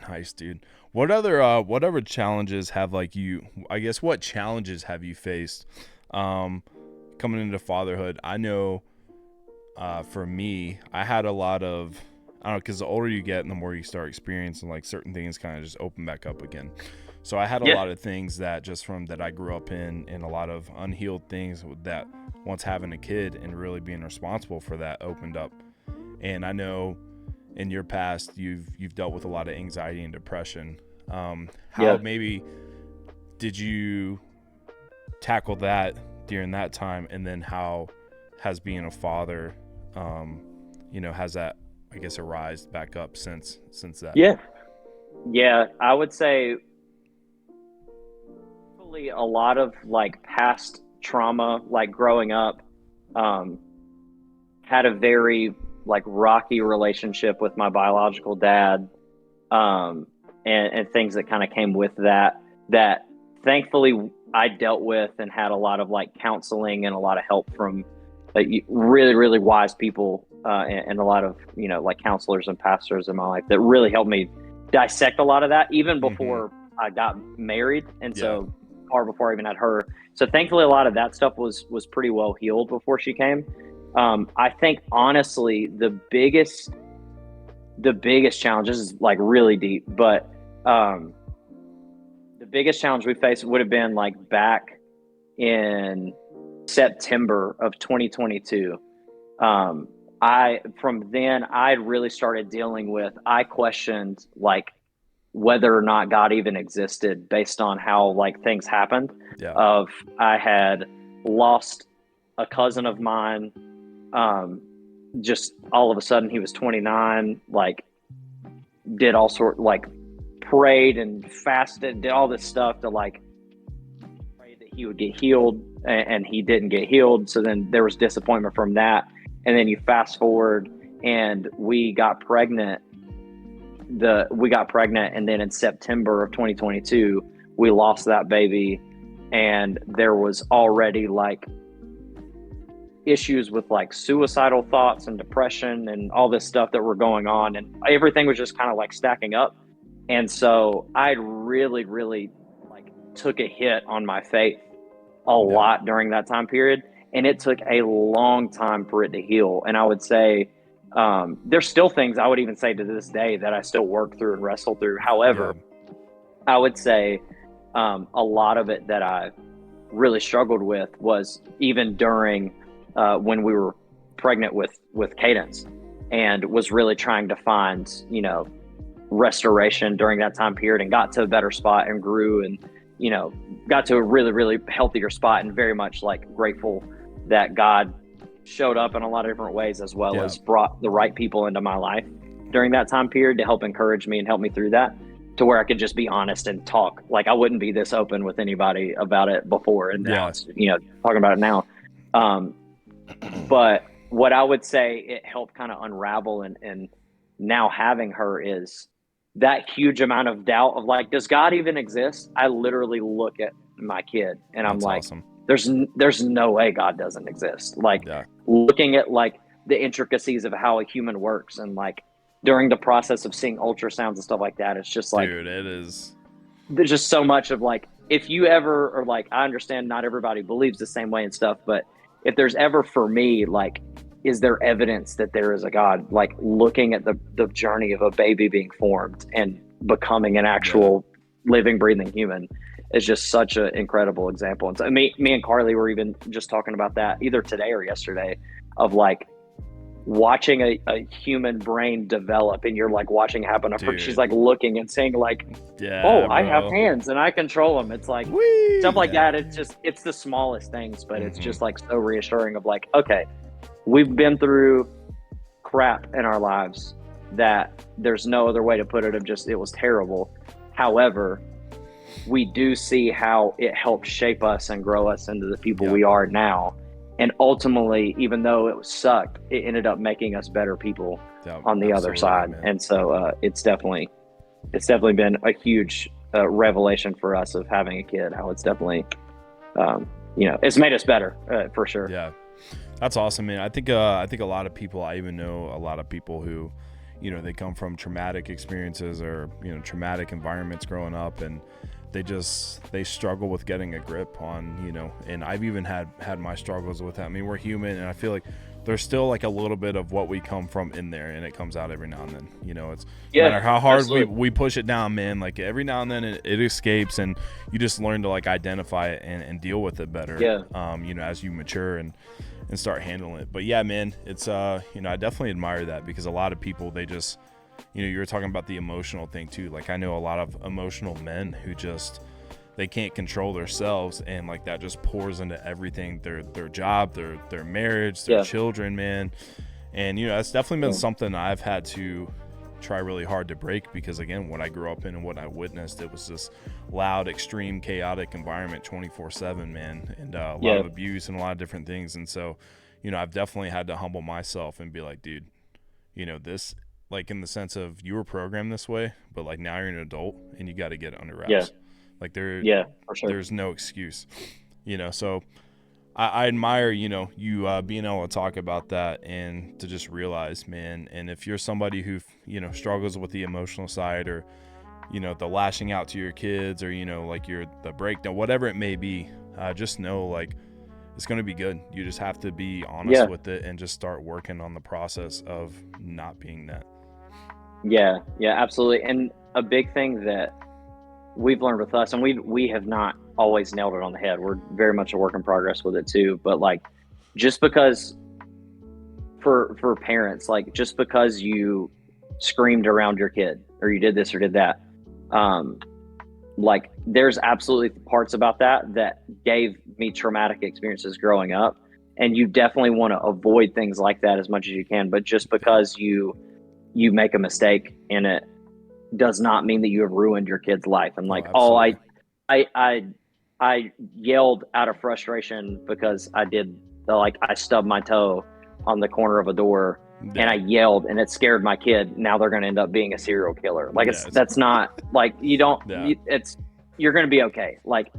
Nice, dude. What other challenges have like you? I guess what challenges have you faced, coming into fatherhood? I know, for me, I had a lot of. I don't know, because the older you get and the more you start experiencing, like certain things kind of just open back up again. So I had a lot of things that just from that I grew up in, and a lot of unhealed things that once having a kid and really being responsible for that opened up. And I know in your past you've dealt with a lot of anxiety and depression. How maybe did you tackle that during that time, and then how has being a father, has that, I guess, arise back up since that? Yeah. I would say a lot of like past trauma, like growing up, had a very like rocky relationship with my biological dad, and things that kind of came with that thankfully I dealt with and had a lot of like counseling and a lot of help from really, really wise people, and a lot of, like counselors and pastors in my life that really helped me dissect a lot of that even before I got married. And so far before I even had her. So thankfully a lot of that stuff was pretty well healed before she came. I think honestly, the biggest challenge, this is like really deep, but, the biggest challenge we faced would have been like back in September of 2022. From then I really started dealing with, I questioned like whether or not God even existed based on how like things happened. Yeah. I had lost a cousin of mine. Just all of a sudden he was 29, like did all sort, like prayed and fasted, did all this stuff to like pray that he would get healed, and he didn't get healed. So then there was disappointment from that. And then you fast forward and we got pregnant. And then in September of 2022, we lost that baby. And there was already like issues with like suicidal thoughts and depression and all this stuff that were going on. And everything was just kind of like stacking up. And so I really, really like took a hit on my faith a lot during that time period. And it took a long time for it to heal. And I would say, there's still things I would even say to this day that I still work through and wrestle through. However, I would say, a lot of it that I really struggled with was even during, when we were pregnant with Cadence, and was really trying to find, restoration during that time period, and got to a better spot and grew, and, got to a really, really healthier spot, and very much like grateful that God showed up in a lot of different ways, as well as brought the right people into my life during that time period to help encourage me and help me through that, to where I could just be honest and talk. Like I wouldn't be this open with anybody about it before. And now it's, talking about it now. But what I would say it helped kind of unravel, and now having her, is that huge amount of doubt of like, does God even exist? I literally look at my kid and I'm like, awesome. There's no way God doesn't exist. Like looking at like the intricacies of how a human works, and like during the process of seeing ultrasounds and stuff like that, it's just like, dude, it is, there's just so much of like, if you ever, or like, I understand not everybody believes the same way and stuff, but if there's ever, for me, like, is there evidence that there is a God? Like looking at the journey of a baby being formed and becoming an actual living, breathing human is just such an incredible example. And so me and Carly were even just talking about that either today or yesterday, of like watching a human brain develop, and you're like watching it happen. She's like looking and saying like, I have hands and I control them. It's like stuff like that. It's the smallest things, but it's just like so reassuring of like, okay, we've been through crap in our lives that there's no other way to put it, of just, it was terrible. However, we do see how it helped shape us and grow us into the people we are now. And ultimately, even though it sucked, it ended up making us better people on the other side. Man. And so it's definitely been a huge revelation for us of having a kid, how it's definitely, it's made us better for sure. Yeah. That's awesome, man. I think a lot of people, I even know a lot of people who, they come from traumatic experiences or, traumatic environments growing up, and they struggle with getting a grip on, and I've even had my struggles with that. I mean, we're human, and I feel like there's still like a little bit of what we come from in there, and it comes out every now and then. It's no matter how hard we push it down, man, like every now and then it escapes, and you just learn to like identify it and deal with it better. As you mature and start handling it. But yeah, man, it's I definitely admire that, because a lot of people, they just, you were talking about the emotional thing too. Like I know a lot of emotional men who just, they can't control themselves, and like that just pours into everything, their job, their marriage, their children, man. And that's definitely been something I've had to try really hard to break, because again, what I grew up in and what I witnessed, it was this loud, extreme, chaotic environment 24/7, man, and a lot of abuse and a lot of different things. And so I've definitely had to humble myself and be like, dude, this, like in the sense of, you were programmed this way, but like now you're an adult and you got to get it under wraps. Like Yeah, for sure. there's no excuse, so I admire, you being able to talk about that and to just realize, man, and if you're somebody who, struggles with the emotional side, or, the lashing out to your kids, or, like the breakdown, whatever it may be, just know, like, it's going to be good. You just have to be honest Yeah. with it and just start working on the process of not being that. Yeah, yeah, absolutely. And a big thing that we've learned with us, and we have not always nailed it on the head. We're very much a work in progress with it too. But like, just because for parents, like just because you screamed around your kid or you did this or did that, um, like there's absolutely parts about that gave me traumatic experiences growing up, and you definitely want to avoid things like that as much as you can. But just because you make a mistake in it does not mean that you have ruined your kid's life. And Oh, like, absolutely. I yelled out of frustration because I stubbed my toe on the corner of a door, and I Yeah. yelled and it scared my kid. Now they're going to end up being a serial killer. Like Yeah. that's not like you don't, Yeah. you're going to be okay. Like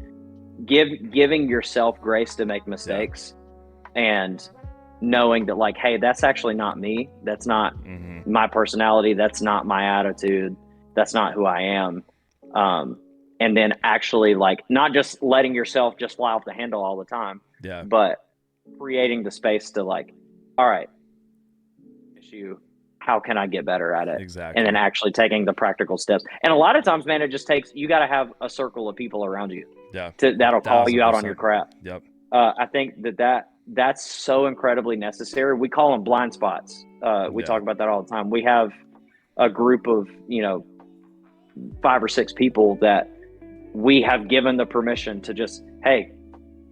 giving yourself grace to make mistakes, and knowing that like, hey, that's actually not me. That's not my personality. That's not my attitude. That's not who I am. And then actually like not just letting yourself just fly off the handle all the time, Yeah. but creating the space to like, all right, issue, how can I get better at it? Exactly. And then actually taking the practical steps. And a lot of times, man, it just takes, you got to have a circle of people around you Yeah. that'll call you out on 1000%. your crap. Yep. I think that's so incredibly necessary. We call them blind spots. We talk about that all the time. We have a group of 5 or 6 people that we have given the permission to just, hey,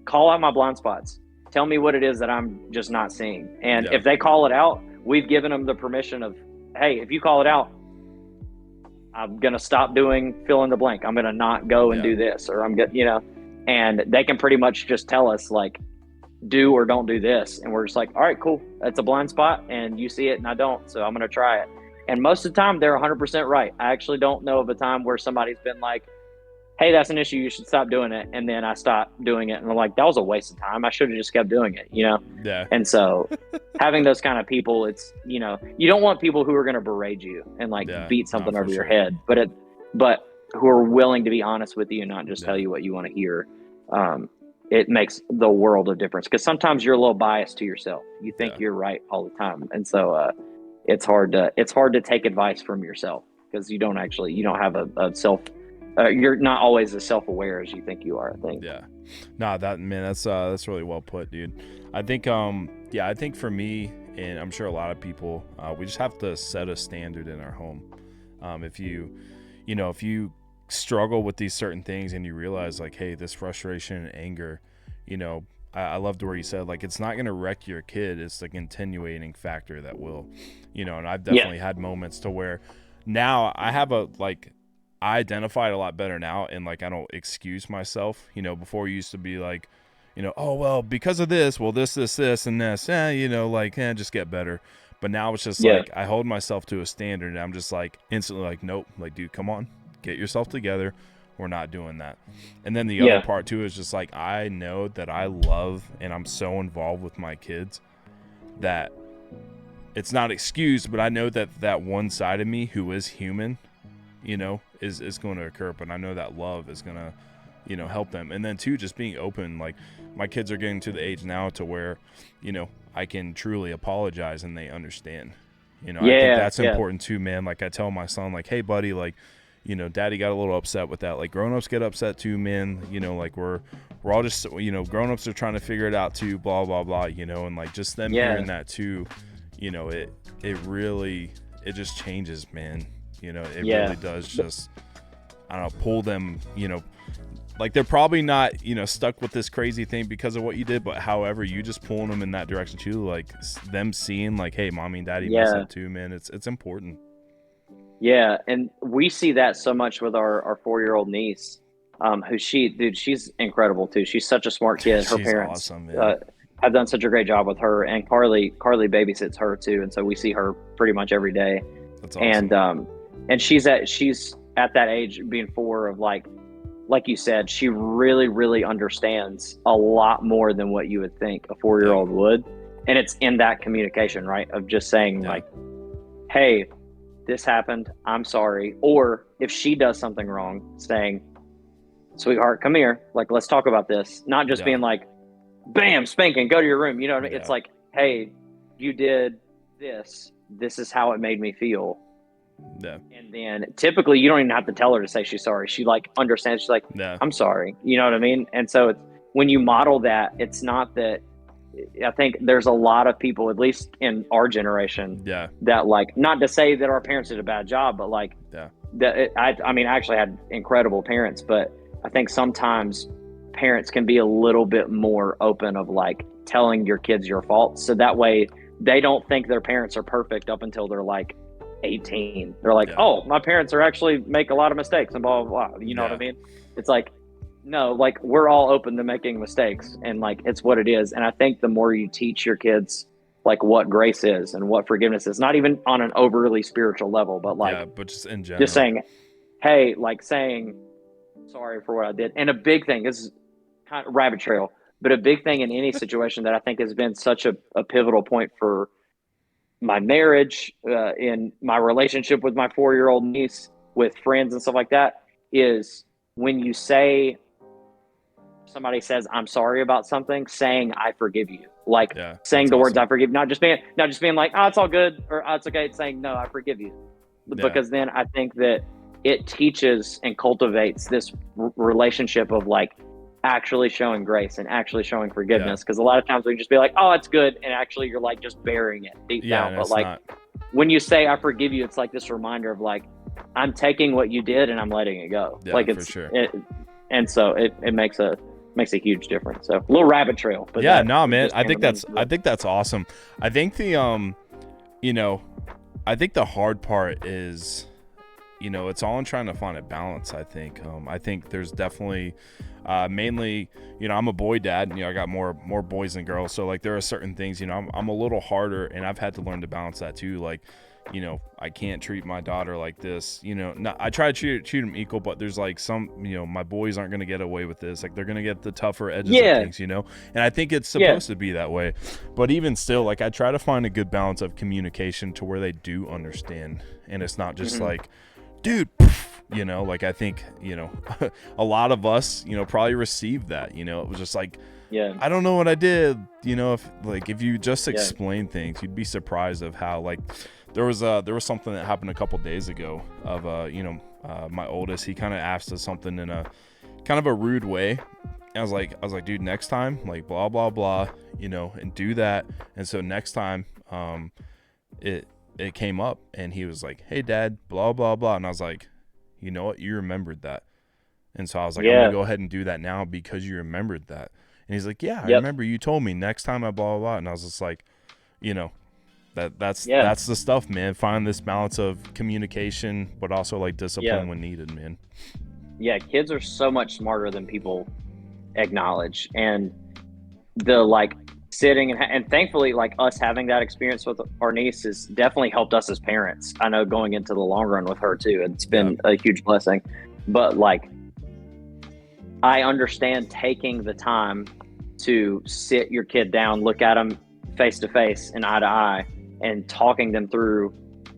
call out my blind spots. Tell me what it is that I'm just not seeing. And if they call it out, we've given them the permission of, hey, if you call it out, I'm going to stop doing fill in the blank. I'm going to not go and do this, or I'm going to, and they can pretty much just tell us like, do or don't do this. And we're just like, all right, cool. That's a blind spot and you see it and I don't. So I'm going to try it. And most of the time they're 100% right. I actually don't know of a time where somebody's been like, hey, that's an issue, you should stop doing it. And then I stopped doing it and I'm like, that was a waste of time. I should have just kept doing it, Yeah. And so having those kind of people, it's, you don't want people who are going to berate you and like beat something over your head, but who are willing to be honest with you and not just tell you what you want to hear. It makes the world of difference, because sometimes you're a little biased to yourself. You think you're right all the time. And so it's hard to take advice from yourself, because you don't have a self, you're not always as self-aware as you think you are, I think. Yeah. Nah, that's really well put, dude. I think I think for me, and I'm sure a lot of people, we just have to set a standard in our home. If you struggle with these certain things and you realize like, hey, this frustration and anger, I loved where you said like, it's not going to wreck your kid, it's the continuating factor that will, and I've definitely had moments to where now I have I identify it a lot better now, and like I don't excuse myself. Before you used to be like, oh well, because of this, well this and this, just get better. But now it's just like I hold myself to a standard, and I'm just like instantly like, nope, like dude, come on, get yourself together. We're not doing that. And then the other part too is just like, I know that I love and I'm so involved with my kids that it's not excused, but I know that one side of me who is human, is going to occur. But I know that love is going to, help them. And then too, just being open, like my kids are getting to the age now to where, I can truly apologize and they understand. I think that's important too, man. Like I tell my son, like, hey buddy, like, daddy got a little upset with that. Like grown-ups get upset too, man. Like we're all just, grown-ups are trying to figure it out too, blah, blah, blah, and like just them hearing that too, it really, it just changes, man. It really does just, I don't know, pull them, like they're probably not, stuck with this crazy thing because of what you did, but however, you just pulling them in that direction too, like them seeing like, hey, mommy and daddy messed up too, man. It's important. Yeah, and we see that so much with our 4-year-old niece, who she's incredible too. She's such a smart kid. Her She's parents awesome, man. have done such a great job with her, and Carly babysits her too, and so we see her pretty much every day. That's awesome. And she's at that age, being 4, of like, like you said, she really, really understands a lot more than what you would think a 4-year-old would. And it's in that communication, right? Of just saying like, hey, this happened, I'm sorry. Or if she does something wrong, saying, sweetheart, come here, like, let's talk about this. Not just being like, bam, spanking, go to your room. You know what I mean? It's like, hey, you did this is how it made me feel. And then typically you don't even have to tell her to say she's sorry. She like understands. She's like, I'm sorry. You know what I mean? And so it's, when you model that, it's not that. I think there's a lot of people, at least in our generation, that like, not to say that our parents did a bad job, but like that. I mean, I actually had incredible parents, but I think sometimes parents can be a little bit more open of like telling your kids your faults. So that way they don't think their parents are perfect up until they're like 18. They're like, oh, my parents are actually make a lot of mistakes and blah, blah, blah. You know what I mean? It's like, no, like we're all open to making mistakes and like, it's what it is. And I think the more you teach your kids like what grace is and what forgiveness is, not even on an overly spiritual level, but like, but just in general, just saying, hey, like saying sorry for what I did. And a big thing, this is kind of rabbit trail, but a big thing in any situation that I think has been such a pivotal point for my marriage, in my relationship with my 4-year-old niece, with friends and stuff like that, is when you say, somebody says, I'm sorry about something, saying, I forgive you. Like saying the words, I forgive, not just being like, oh, it's all good, or oh, it's okay. It's saying, no, I forgive you. Because then I think that it teaches and cultivates this relationship of like actually showing grace and actually showing forgiveness. Because a lot of times we can just be like, oh, it's good. And actually you're like just burying it deep down. But like when you say, I forgive you, it's like this reminder of like, I'm taking what you did and I'm letting it go. Like it's, for sure. And so it makes a huge difference. So a little rabbit trail, but man, I think that's awesome. I think the, I think the hard part is, it's all in trying to find a balance. I think there's definitely, mainly, I'm a boy dad, and, I got more boys than girls. So like, there are certain things, I'm a little harder, and I've had to learn to balance that too. Like, I can't treat my daughter like this, I try to treat them equal, but there's like some, my boys aren't going to get away with this. Like they're going to get the tougher edges of things, and I think it's supposed to be that way, but even still, like I try to find a good balance of communication to where they do understand. And it's not just like, dude, like I think, a lot of us, probably received that, it was just like, I don't know what I did, if you just explain things, you'd be surprised of how, like, there was something that happened a couple days ago of, my oldest, he kind of asked us something in a kind of a rude way. I was like, dude, next time, like, blah, blah, blah, and do that. And so next time, it came up and he was like, hey dad, blah, blah, blah. And I was like, you know what? You remembered that. And so I was like, I'm going to go ahead and do that now because you remembered that. And he's like, I remember you told me next time I blah, blah, blah. And I was just like, that's the stuff, man. Find this balance of communication, but also like discipline when needed, man. Yeah. Kids are so much smarter than people acknowledge. And the like sitting and thankfully, like us having that experience with our niece has definitely helped us as parents. I know going into the long run with her too, it's been a huge blessing, but like, I understand taking the time to sit your kid down, look at them face to face and eye to eye, and talking them through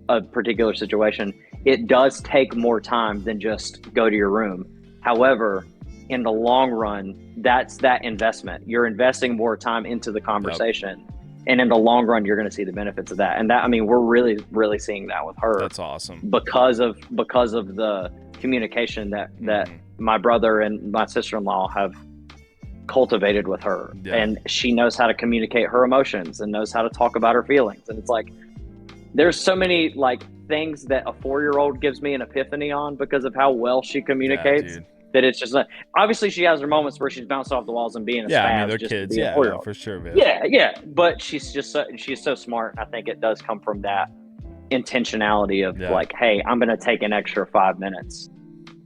a particular situation. It does take more time than just go to your room. However, in the long run, that's that investment. You're investing more time into the conversation. And in the long run, you're going to see the benefits of that. And that, I mean, we're really, really seeing that with her. That's awesome. Because of the communication that my brother and my sister-in-law have cultivated with her. And she knows how to communicate her emotions and knows how to talk about her feelings. And it's like, there's so many like things that a 4-year-old gives me an epiphany on because of how well she communicates. That it's just like, obviously she has her moments where she's bounced off the walls and being a spaz. I mean, they're kids. No, for sure, man. But she's so smart. I think it does come from that intentionality of like, hey, I'm going to take an extra 5 minutes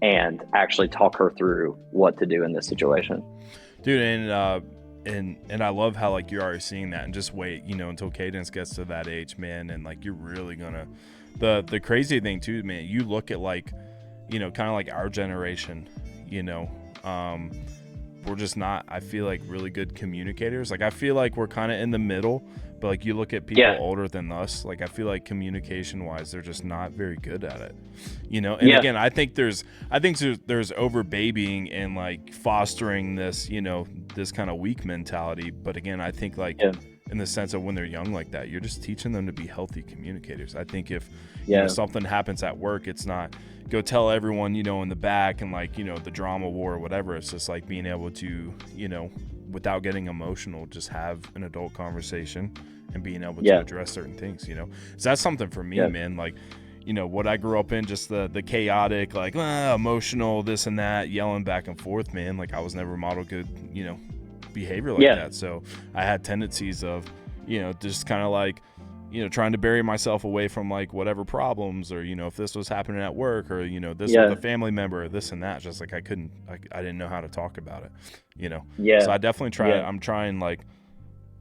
and actually talk her through what to do in this situation. Dude, and I love how like you're already seeing that, and just wait, until Cadence gets to that age, man, and like you're really gonna. The crazy thing too, man, you look at like, kind of like our generation, you know, we're just not, I feel like, really good communicators. Like I feel like we're kind of in the middle, but like you look at people older than us, like I feel like communication wise they're just not very good at it, you know. And again, I think there's over babying and like fostering this, you know, this kind of weak mentality. But again, I think like in the sense of when they're young like that, you're just teaching them to be healthy communicators. I think if you know something happens at work, it's not go tell everyone, you know, in the back and like, you know, the drama war or whatever. It's just like being able to, you know, without getting emotional, just have an adult conversation and being able to address certain things, you know. So that's something for me, man. Like, you know, what I grew up in, just the chaotic, like emotional, this and that, yelling back and forth, man. Like I was never modeled good, you know, behavior like that. So I had tendencies of, you know, just kind of like, you know, trying to bury myself away from like whatever problems, or, you know, if this was happening at work, or, you know, this with a family member, or this and that, just like I didn't know how to talk about it, you know. So I definitely I'm trying like,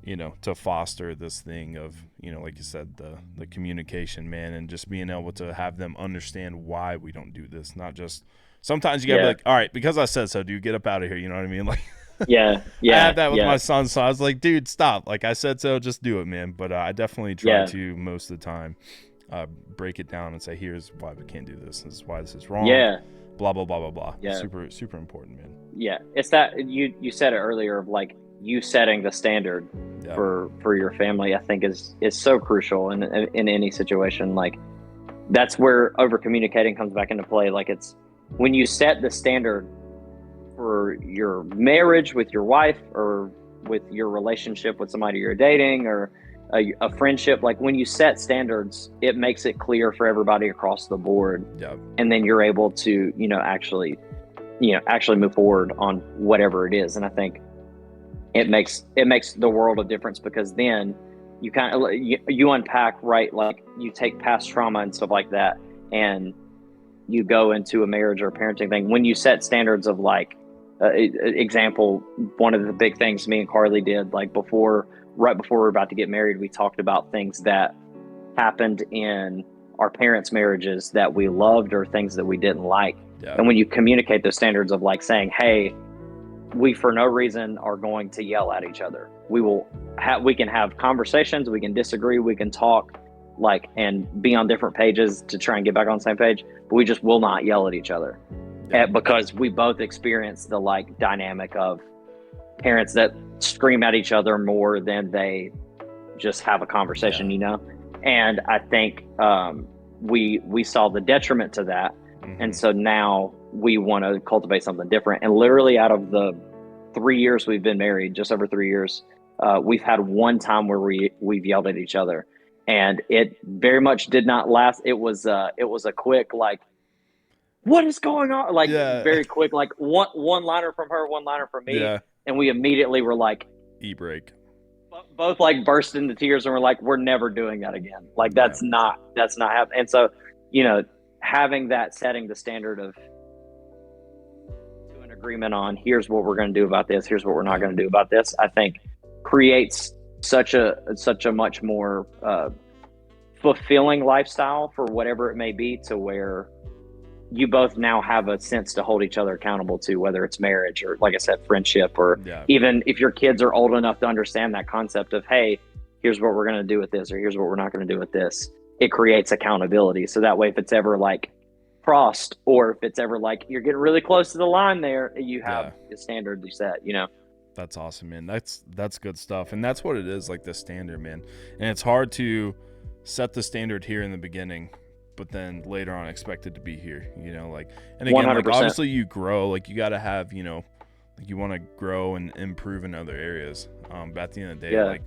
you know, to foster this thing of, you know, like you said, the communication, man, and just being able to have them understand why we don't do this. Not just, sometimes you gotta be like, all right, because I said so, dude, get up out of here, you know what I mean? Like I had that with my son, so I was like, dude, stop, like I said so, just do it, man. But I definitely try to, most of the time, break it down and say, here's why we can't do this, this is why this is wrong, blah blah blah blah blah. Super important, man. It's that you said it earlier of like you setting the standard for your family. I think is so crucial in any situation. Like that's where over communicating comes back into play. Like it's when you set the standard for your marriage with your wife, or with your relationship with somebody you're dating, or a friendship, like when you set standards, it makes it clear for everybody across the board. And then you're able to, you know, actually move forward on whatever it is. And I think it makes the world of difference, because then you kind of, you unpack, right? Like you take past trauma and stuff like that, and you go into a marriage or a parenting thing. When you set standards of like, example, one of the big things me and Carly did, like right before we were about to get married, we talked about things that happened in our parents' marriages that we loved, or things that we didn't like. And when you communicate those standards of like saying, hey, we for no reason are going to yell at each other. We can have conversations, we can disagree, we can talk, like, and be on different pages to try and get back on the same page, but we just will not yell at each other. Because we both experience the like dynamic of parents that scream at each other more than they just have a conversation, you know? And I think we saw the detriment to that. And so now we want to cultivate something different. And literally out of the 3 years we've been married, just over 3 years, we've had one time where we've yelled at each other, and it very much did not last. It was a quick, like, what is going on? Like very quick, like one liner from her, one liner from me. And we immediately were like, e-break. Both like burst into tears, and we're like, we're never doing that again. Like that's not happening. And so, you know, having that, setting the standard of to an agreement on here's what we're going to do about this, here's what we're not going to do about this, I think creates such a much more fulfilling lifestyle for whatever it may be, to where you both now have a sense to hold each other accountable to, whether it's marriage or, like I said, friendship, or even if your kids are old enough to understand that concept of, hey, here's what we're going to do with this, or here's what we're not going to do with this. It creates accountability. So that way, if it's ever like crossed, or if it's ever like you're getting really close to the line there, you have the standard you set, you know? That's awesome, man. That's good stuff. And that's what it is, like the standard, man. And it's hard to set the standard here in the beginning, but then later on expect it to be here, you know, like, and again, 100%. Like obviously you grow, like you got to have, you know, like you want to grow and improve in other areas. But at the end of the day, like,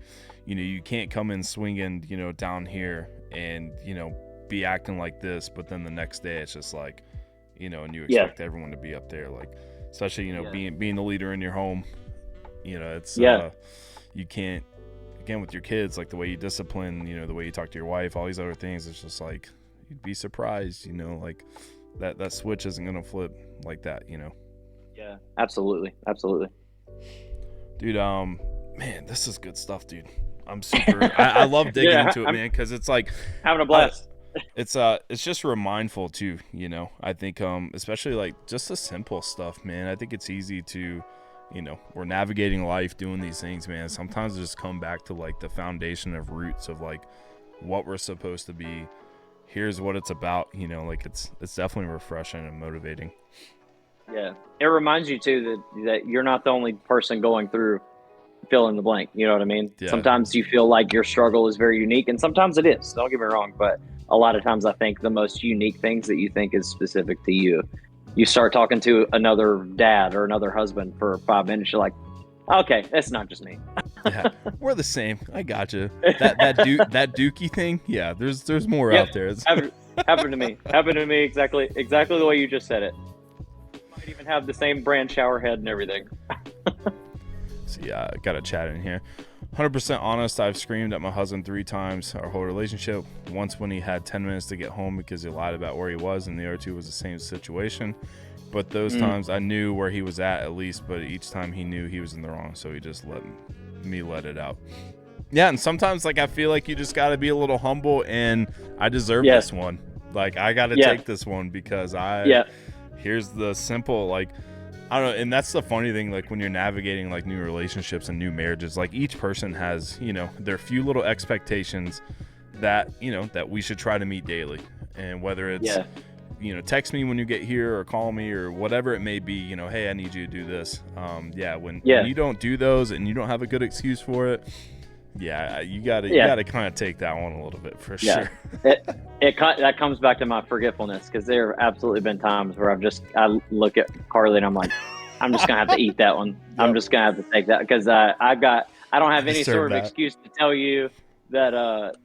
you know, you can't come in swinging, you know, down here and, you know, be acting like this, but then the next day it's just like, you know, and you expect everyone to be up there, like, especially, you know, being the leader in your home, you know, it's, you can't, again, with your kids, like the way you discipline, you know, the way you talk to your wife, all these other things, it's just like, you'd be surprised, you know, like that switch isn't going to flip like that, you know? Yeah, absolutely. Dude, man, this is good stuff, dude. I'm super, I love digging into it, man, because it's like having a blast. it's just remindful too, you know. I think especially like just the simple stuff, man. I think it's easy to, you know, we're navigating life doing these things, man. Sometimes just come back to like the foundation of roots of like what we're supposed to be. Here's what it's about, you know, like it's definitely refreshing and motivating. Yeah, it reminds you too that you're not the only person going through fill in the blank. You know what I mean? Yeah. Sometimes you feel like your struggle is very unique, and sometimes it is. Don't get me wrong, but a lot of times I think the most unique things that you think is specific to you. You start talking to another dad or another husband for 5 minutes, you're like, okay, that's not just me. Yeah, we're the same. I gotcha. That Dookie thing. Yeah, there's more Yep, out there. happened to me. Happened to me exactly the way you just said it. Might even have the same brand shower head and everything. So yeah, I got a chat in here. 100% honest, I've screamed at my husband 3 times our whole relationship. Once when he had 10 minutes to get home because he lied about where he was, and the other 2 was the same situation. But those times I knew where he was at least, but each time he knew he was in the wrong, so he just let me let it out. Yeah, and sometimes like I feel like you just got to be a little humble, and I deserve this one. Like I got to take this one because here's the simple, like, I don't know. And that's the funny thing, like when you're navigating like new relationships and new marriages, like each person has, you know, their few little expectations that, you know, that we should try to meet daily. And whether it's, you know, text me when you get here or call me or whatever it may be, you know, hey, I need you to do this. When you don't do those and you don't have a good excuse for it, you gotta kind of take that one a little bit for sure. That comes back to my forgetfulness, because there have absolutely been times where I look at Carly and I'm like, I'm just gonna have to eat that one. I'm just gonna have to take that because I don't have any sort of excuse to tell you that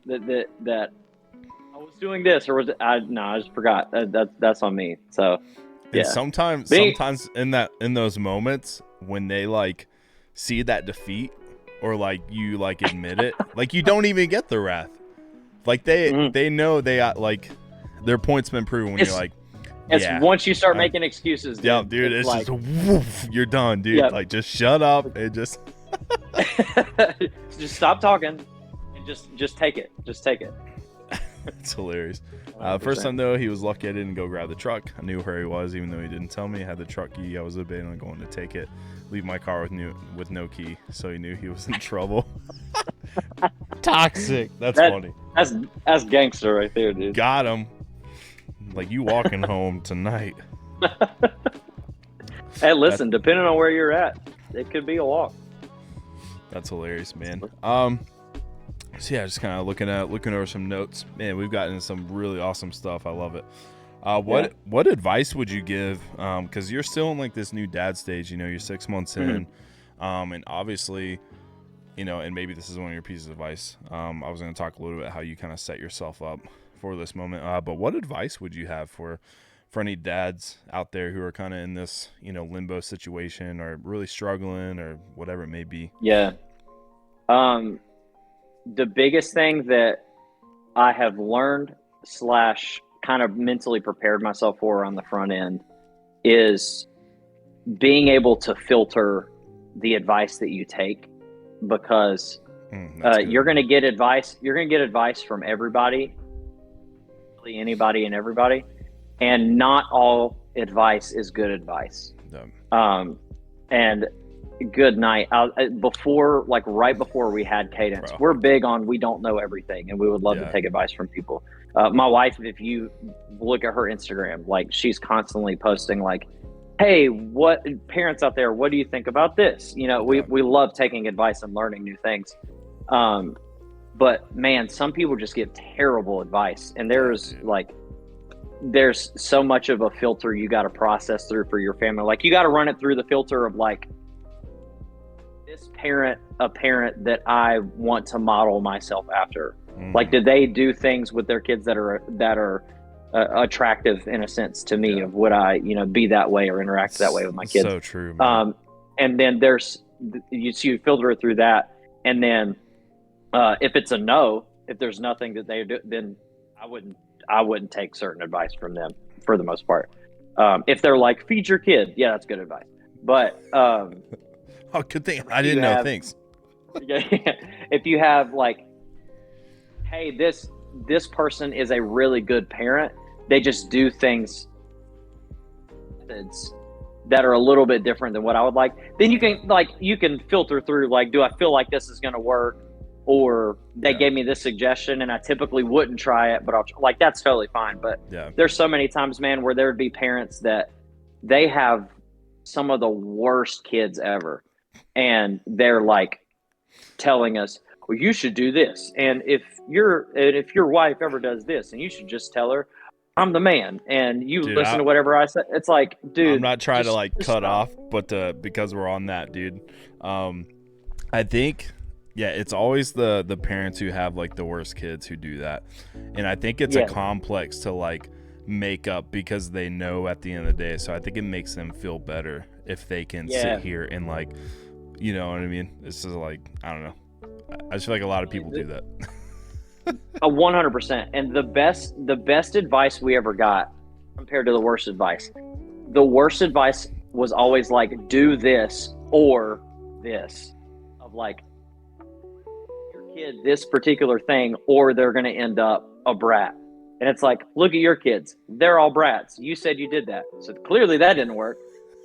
that I was doing this, or was it? I just forgot. That's on me. So and sometimes in those moments when they like see that defeat, or like you like admit it, like you don't even get the wrath. Like they know they got like their point's been proven when you're like, once you start making excuses, dude, it's like, just woof, you're done, dude. Like just shut up and just just stop talking and just take it. Just take it. It's hilarious. First time though, he was lucky I didn't go grab the truck. I knew where he was, even though he didn't tell me. I had the truck key. I was debating on going to take it, leave my car with no key, so he knew he was in trouble. Toxic. That's funny. That's gangster right there, dude. Got him. Like, you walking home tonight. Hey, listen, depending on where you're at, it could be a walk. That's hilarious, man. So yeah, just kind of looking over some notes. Man, we've gotten some really awesome stuff. I love it. What advice would you give? Because you're still in like this new dad stage. You know, you're 6 months in, and obviously, you know, and maybe this is one of your pieces of advice. I was going to talk a little bit how you kind of set yourself up for this moment. But what advice would you have for any dads out there who are kind of in this, you know, limbo situation or really struggling or whatever it may be? Yeah. The biggest thing that I have learned / kind of mentally prepared myself for on the front end is being able to filter the advice that you take, because you're going to get advice. You're going to get advice from everybody, really anybody and everybody, and not all advice is good advice. And good night. Right before we had Cadence, we're big on we don't know everything, and we would love to take advice from people. My wife, if you look at her Instagram, like she's constantly posting like, hey, what parents out there, what do you think about this? You know, we love taking advice and learning new things. But man, some people just give terrible advice, and there's so much of a filter you got to process through for your family. Like you got to run it through the filter of like, this a parent that I want to model myself after. Like, did they do things with their kids that are attractive in a sense to me? Of would I, you know, be that way or interact that way with my kids? So true, man. And then you filter it through that, and then if it's a no, if there's nothing that they do, then I wouldn't take certain advice from them for the most part. If they're like, feed your kid, that's good advice. But oh, good thing I didn't know. Thanks. If you have like, hey, this this person is a really good parent. They just do things that are a little bit different than what I would like. Then you can filter through, like, do I feel like this is going to work, or they gave me this suggestion and I typically wouldn't try it, but like, that's totally fine. But there's so many times, man, where there would be parents that they have some of the worst kids ever, and they're like telling us, well, you should do this, and if your wife ever does this, and you should just tell her I'm the man, and you listen to whatever I say. It's like, dude, I'm not trying to like cut off, but because we're on that, dude, I think, it's always the parents who have like the worst kids who do that, and I think it's a complex to like make up, because they know at the end of the day. So I think it makes them feel better if they can sit here and, like, you know what I mean? It's just like, I don't know. I just feel like a lot of people do that. 100%. And the best advice we ever got compared to the worst advice was always like, do this or this, of like, your kid this particular thing, or they're going to end up a brat. And it's like, look at your kids, they're all brats. You said you did that, so clearly that didn't work.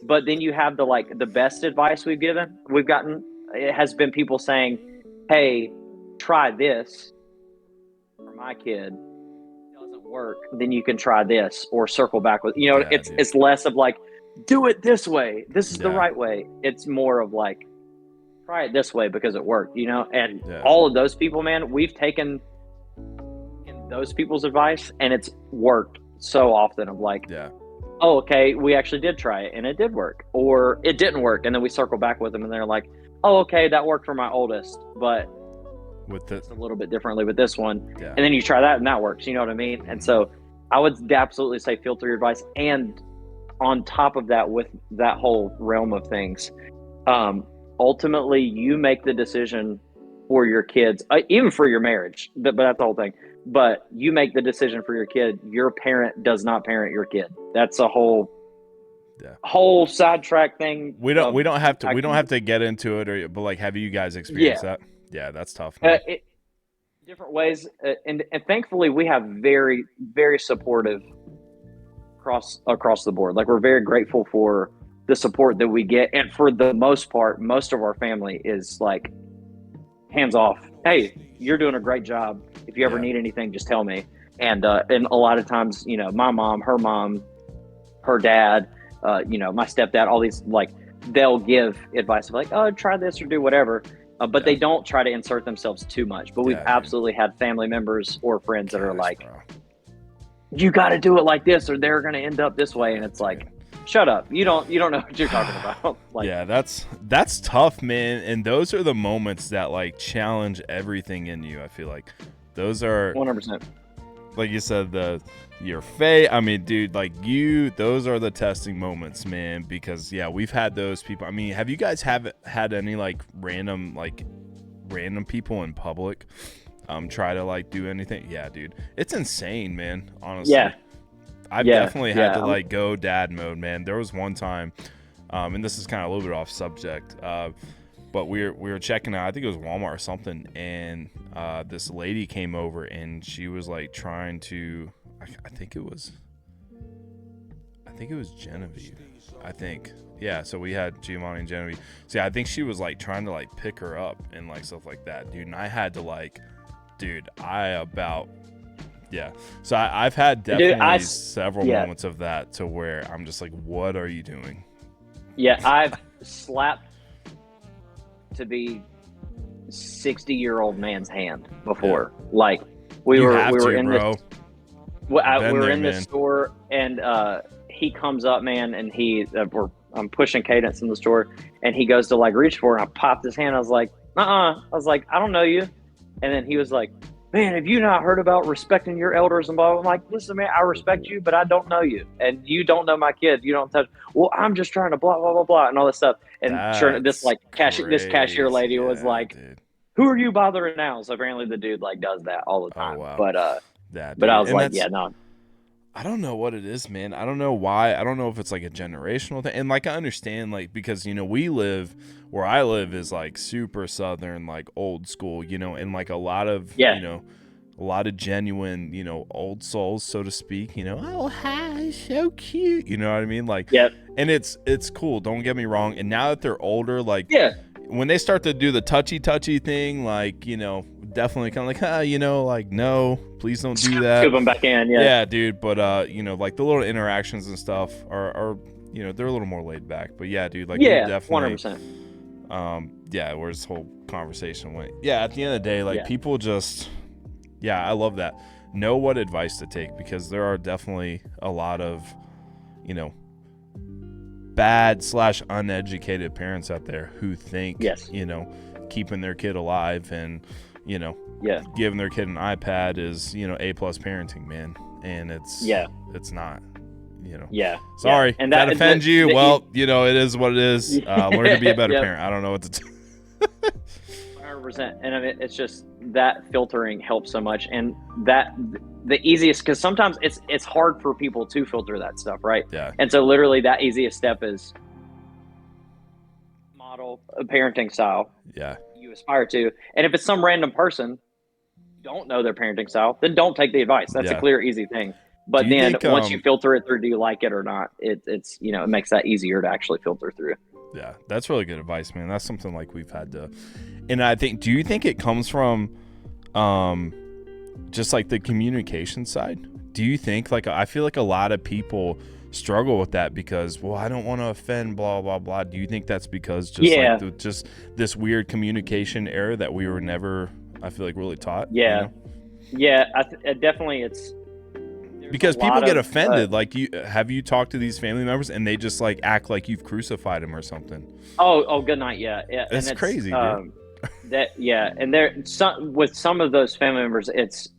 But then you have the best advice we've gotten, it has been people saying, hey, try this for my kid. It doesn't work, then you can try this, or circle back with, it's less of like, do it this way, this is the right way. It's more of like, try it this way because it worked, and all of those people, man, we've taken those people's advice, and it's worked so often, of like, oh, okay, we actually did try it and it did work, or it didn't work, and then we circle back with them and they're like, oh, okay, that worked for my oldest, but with a little bit differently with this one. And then you try that and that works, you know what I mean? And so I would absolutely say filter your advice. And on top of that, with that whole realm of things, ultimately you make the decision for your kids, even for your marriage, but that's the whole thing. But you make the decision for your kid. Your parent does not parent your kid. That's a whole sidetrack thing. We don't have to get into it, but like, have you guys experienced that? Yeah, that's tough. Different ways, and thankfully we have very, very supportive across the board. Like, we're very grateful for the support that we get, and for the most part, most of our family is like, hands off. Hey, you're doing a great job. If you ever need anything, just tell me. And a lot of times, my mom, her dad, my stepdad, all these, like, they'll give advice of like, oh, try this or do whatever. But they don't try to insert themselves too much. But we've absolutely had family members or friends that are like, you got to do it like this, or they're going to end up this way. And it's like, shut up. You don't know what you're talking about. Like, that's tough, man. And those are the moments that like challenge everything in you. I feel like those are 100%. Like you said, your faith. I mean, dude, like those are the testing moments, man. Because we've had those people. I mean, have you guys had any like random people in public try to like do anything? Yeah, dude, it's insane, man. Honestly, I've definitely had to like go dad mode, man. There was one time, and this is kind of a little bit off subject, but we were checking out, I think it was Walmart or something, and this lady came over and she was like trying to, I think it was Genevieve. I think. Yeah, so we had Giovanni and Genevieve. So I think she was like trying to like pick her up and like stuff like that, dude. And I had to like, So I've had definitely several moments of that to where I'm just like, what are you doing? Yeah, I've slapped to be 60-year-old man's hand before. Yeah. Like we were in the store, and he comes up, man, and I'm pushing Cadence in the store, and he goes to like reach for it, and I popped his hand. I was like, I was like, I don't know you. And then he was like, man, have you not heard about respecting your elders and blah, blah? I'm like, listen, man, I respect you, but I don't know you, and you don't know my kid. You don't touch. Well, I'm just trying to blah, blah, blah, blah, and all this stuff. And sure, this cashier lady was like, dude, who are you bothering now? So apparently the dude like does that all the time. Oh, wow. But I was like, no. I don't know what it is, man. I don't know why. I don't know if it's like a generational thing. And like, I understand, like, because, where I live is like super Southern, like old school, and like a lot of a lot of genuine, you know, old souls, so to speak, you know, oh, hi, so cute. You know what I mean? Like, Yep. and it's cool. Don't get me wrong. And now that they're older, like, Yeah. when they start to do the touchy thing, like, you know, definitely kind of like, you know, like, no, please don't do that. Scoop them back in. Yeah. Yeah, dude. But, you know, like the little interactions and stuff are, you know, they're a little more laid back. But yeah, dude, like, Yeah. definitely, 100%. yeah, where this whole conversation went. Yeah, at the end of the day, like, Yeah. people just, yeah, I love that. Know what advice to take, because there are definitely a lot of, you know, bad / uneducated parents out there who think, Yes. you know, keeping their kid alive and, you know, Yeah. giving their kid an iPad is, you know, A+ parenting, man. And it's not, you know. Yeah. Sorry, And that offends you. Well, you know, it is what it is. Learn to be a better Yep. parent. I don't know what to do. 100%. And I mean, it's just that filtering helps so much. And that the easiest, because sometimes it's hard for people to filter that stuff, right? Yeah. And so literally that easiest step is model a parenting style Yeah. you aspire to. And if it's some random person you don't know their parenting style, then don't take the advice. That's a clear, easy thing. But then think, once you filter it through, do you like it or not? It's you know, it makes that easier to actually filter through. Yeah, that's really good advice, man. That's something like we've had to, and I think, do you think it comes from, just like the communication side? Do you think, like, I feel like a lot of people struggle with that because, well, I don't want to offend, blah, blah, blah. Do you think that's because just just this weird communication error that we were never, I feel like, really taught? Yeah. You know? Yeah. Definitely it's, because people get offended. Like, have you talked to these family members and they just like act like you've crucified them or something? Oh, good night. Yeah. That's crazy, dude. And with some of those family members,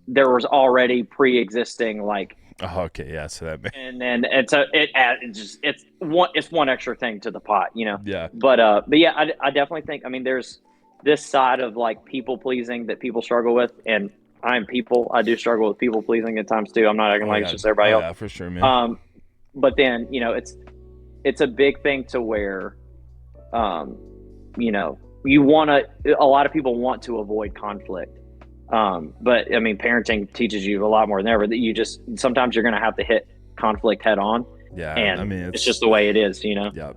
there was already pre-existing, like, oh, okay, yeah, so that, and then it's one extra thing to the pot, you know. Yeah. But yeah, I definitely think, I mean, there's this side of like people pleasing that people struggle with, and I do struggle with people pleasing at times too. I'm not acting like it's just everybody else. Yeah, for sure, man. But then, you know, it's a big thing to where, you know, a lot of people want to avoid conflict. But I mean, parenting teaches you a lot more than ever that sometimes you're going to have to hit conflict head on. Yeah. And I mean, it's just the way it is, you know? Yeah.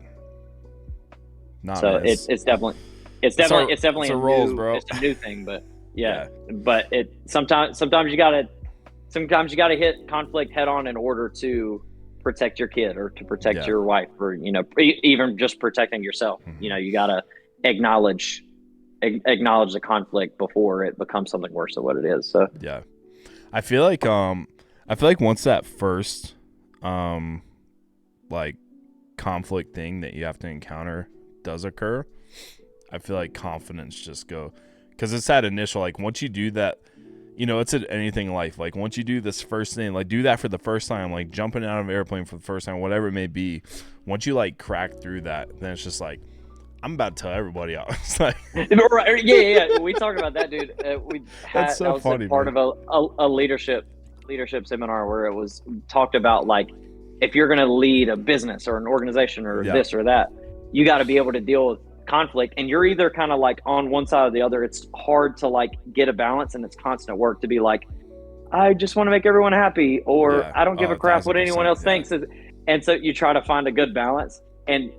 It's definitely it's a roles, bro. It's a new thing, but yeah. But sometimes you gotta hit conflict head on in order to protect your kid or to protect your wife, or, you know, even just protecting yourself. Mm-hmm. You know, you gotta acknowledge the conflict before it becomes something worse than what it is. So yeah, I feel like once that first like conflict thing that you have to encounter does occur, I feel like confidence just go, because it's that initial, like, once you do that, you know, it's anything in life. Like, once you do this first thing, like, do that for the first time, like jumping out of an airplane for the first time, whatever it may be. Once you like crack through that, then it's just like, I'm about to tell everybody else. Like, yeah. We talked about that, dude. That's so funny. Part of a leadership seminar where it was talked about, like, if you're going to lead a business or an organization or this or that, you got to be able to deal with conflict, and you're either kind of like on one side or the other. It's hard to like get a balance, and it's constant work to be like, I just want to make everyone happy, or I don't give a crap what anyone else thinks. And so you try to find a good balance, and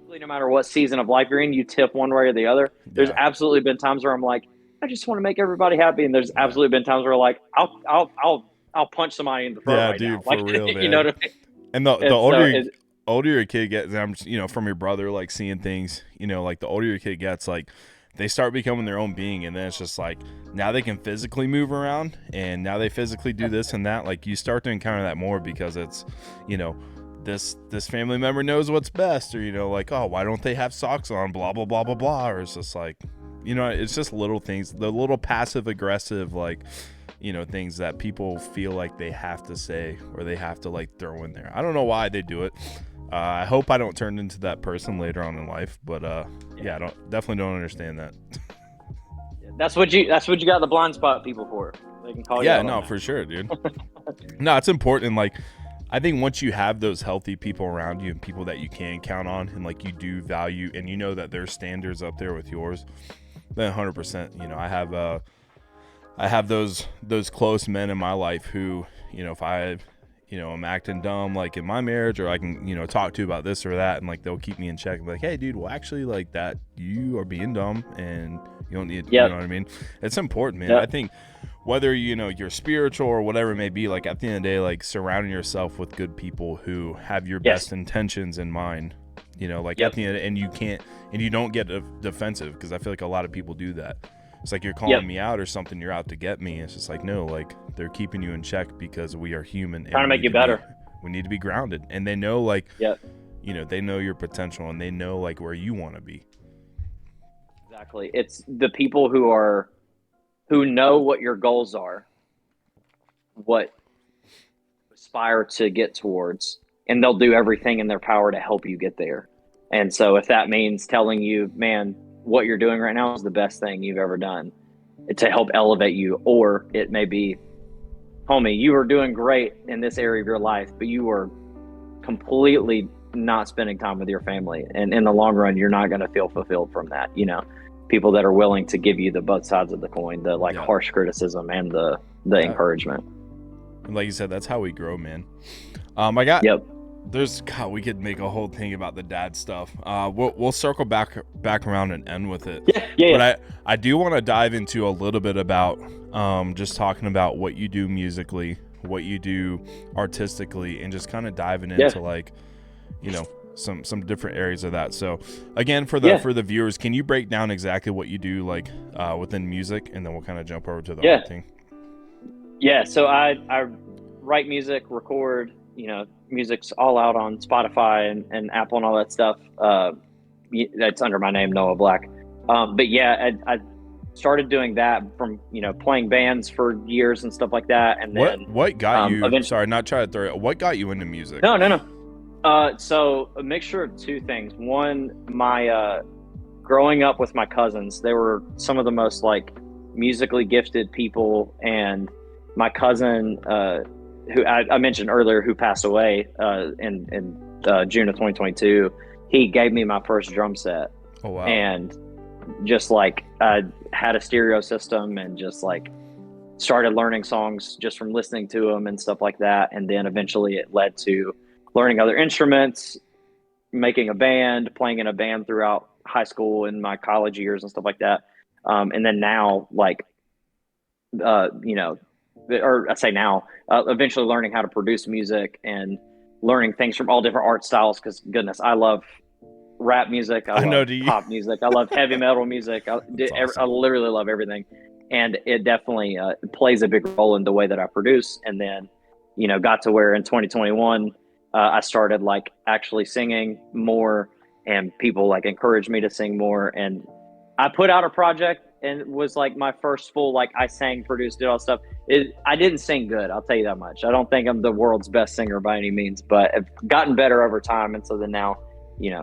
no matter what season of life you're in, you tip one way or the other. There's absolutely been times where I'm like, I just want to make everybody happy, and there's absolutely been times where like I'll punch somebody in the throat right now. For like, real, man. You know what I mean? And the older your kid gets, I'm just, you know, from your brother, like, seeing things, you know, like, the older your kid gets, like, they start becoming their own being, and then it's just like, now they can physically move around, and now they physically do this and that. Like, you start to encounter that more because it's, you know, this family member knows what's best, or, you know, like, oh, why don't they have socks on, blah blah blah blah blah, or it's just like, you know, it's just little things, the little passive aggressive, like, you know, things that people feel like they have to say or they have to like throw in there. I don't know why they do it. I hope I don't turn into that person later on in life, but I definitely don't understand that. That's what you got the blind spot people for. They can call you out on that. For sure, dude. No, it's important. And like, I think once you have those healthy people around you and people that you can count on, and like, you do value, and you know that their standards up there with yours, then 100%, you know, I have I have those close men in my life who, if I, I'm acting dumb like in my marriage, or I can, talk to about this or that, and like they'll keep me in check and be like, hey, dude, well, actually, like that, you are being dumb, and you don't need, you know Yep. what I mean? It's important, man. I Yep. think whether you're spiritual or whatever it may be, like at the end of the day, like surrounding yourself with good people who have your Yes. best intentions in mind. Like at Yep. the end, and you don't get defensive, because I feel like a lot of people do that. It's like you're Yep. calling me out or something, you're out to get me. It's just like, no, like they're keeping you in check because we are human, and Trying to make you better. we need to be grounded, and they know, like, Yep. they know your potential, and they know like where you want to be. Exactly. It's the people who know what your goals are, what you aspire to get towards, and they'll do everything in their power to help you get there. And so if that means telling you, man, what you're doing right now is the best thing you've ever done to help elevate you, or it may be, homie, you are doing great in this area of your life, but you are completely not spending time with your family. And in the long run, you're not going to feel fulfilled from that. People that are willing to give you the both sides of the coin, the like Yeah. harsh criticism and the Yeah. encouragement. And like you said, that's how we grow, man. I got Yep. God, we could make a whole thing about the dad stuff. We'll circle back around and end with it. Yeah. Yeah. But I do want to dive into a little bit about just talking about what you do musically, what you do artistically, and just kind of diving into like, some different areas of that. So again, for the viewers, can you break down exactly what you do like within music, and then we'll kind of jump over to the art thing? Yeah. So I write music, record, music's all out on Spotify and Apple and all that stuff. That's under my name, Noah Black. But yeah, I started doing that from, playing bands for years and stuff like that. And then what got you, eventually, sorry, not trying to throw it, what got you into music? No. So a mixture of two things. One, my growing up with my cousins, they were some of the most like musically gifted people, and my cousin, who I mentioned earlier, who passed away in June of 2022, he gave me my first drum set. Oh wow! And just like I had a stereo system, and just like started learning songs just from listening to them and stuff like that. And then eventually it led to learning other instruments, making a band, playing in a band throughout high school and my college years and stuff like that. And then now, like, or I say now, eventually learning how to produce music and learning things from all different art styles. Because goodness, I love rap music. I love pop music. I love heavy metal music. I literally love everything. And it definitely plays a big role in the way that I produce. And then, got to where in 2021, I started like actually singing more, and people like encouraged me to sing more. And I put out a project, and it was like my first full, like I sang, produced, did all stuff. I didn't sing good. I'll tell you that much. I don't think I'm the world's best singer by any means, but I've gotten better over time. And so then now,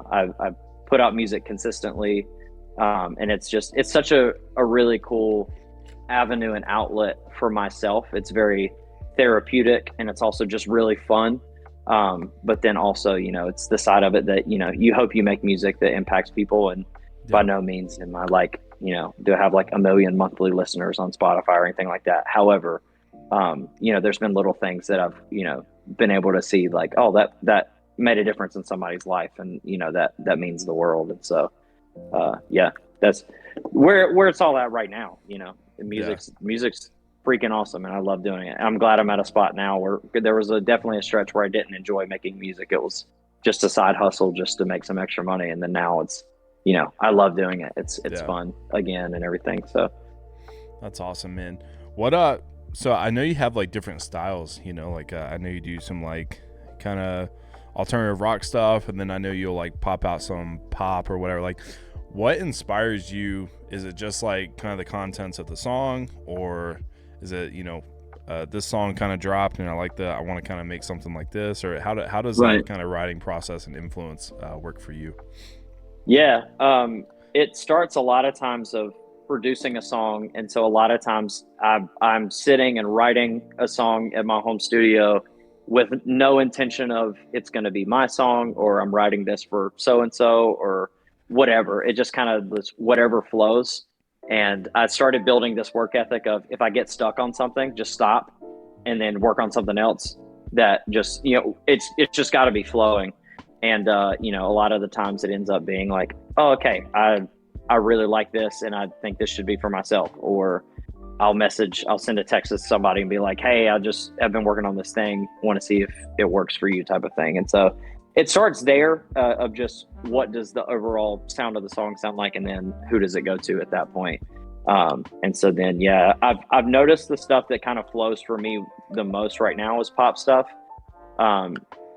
I've put out music consistently. And it's such a really cool avenue and outlet for myself. It's very therapeutic, and it's also just really fun. But then also, it's the side of it that, you hope you make music that impacts people. And by no means am I like, do I have like 1 million monthly listeners on Spotify or anything like that. However, there's been little things that I've, been able to see like, oh, that made a difference in somebody's life. And, that means the world. And so, that's where it's all at right now. Music's freaking awesome, and I love doing it. I'm glad I'm at a spot now where there was definitely a stretch where I didn't enjoy making music. It was just a side hustle just to make some extra money. And then now it's, I love doing it. It's fun again and everything. So that's awesome, man. So I know you have like different styles, like I know you do some like kind of alternative rock stuff, and then I know you'll like pop out some pop or whatever. Like, what inspires you? Is it just like kind of the contents of the song, or is it, this song kind of dropped and I like I want to kind of make something like this, or how does that kind of writing process and influence work for you? Yeah. It starts a lot of times of producing a song. And so a lot of times I'm sitting and writing a song at my home studio with no intention of it's going to be my song, or I'm writing this for so-and-so or whatever. It just kind of whatever flows. And I started building this work ethic of, if I get stuck on something, just stop and then work on something else. That just, it's just got to be flowing. And a lot of the times it ends up being like, oh, okay, I really like this and I think this should be for myself. Or I'll send a text to somebody and be like, hey, I've been working on this thing, want to see if it works for you, type of thing. And so it starts there, of just, what does the overall sound of the song sound like, and then who does it go to at that point. And so then, yeah, I've noticed the stuff that kind of flows for me the most right now is pop stuff. um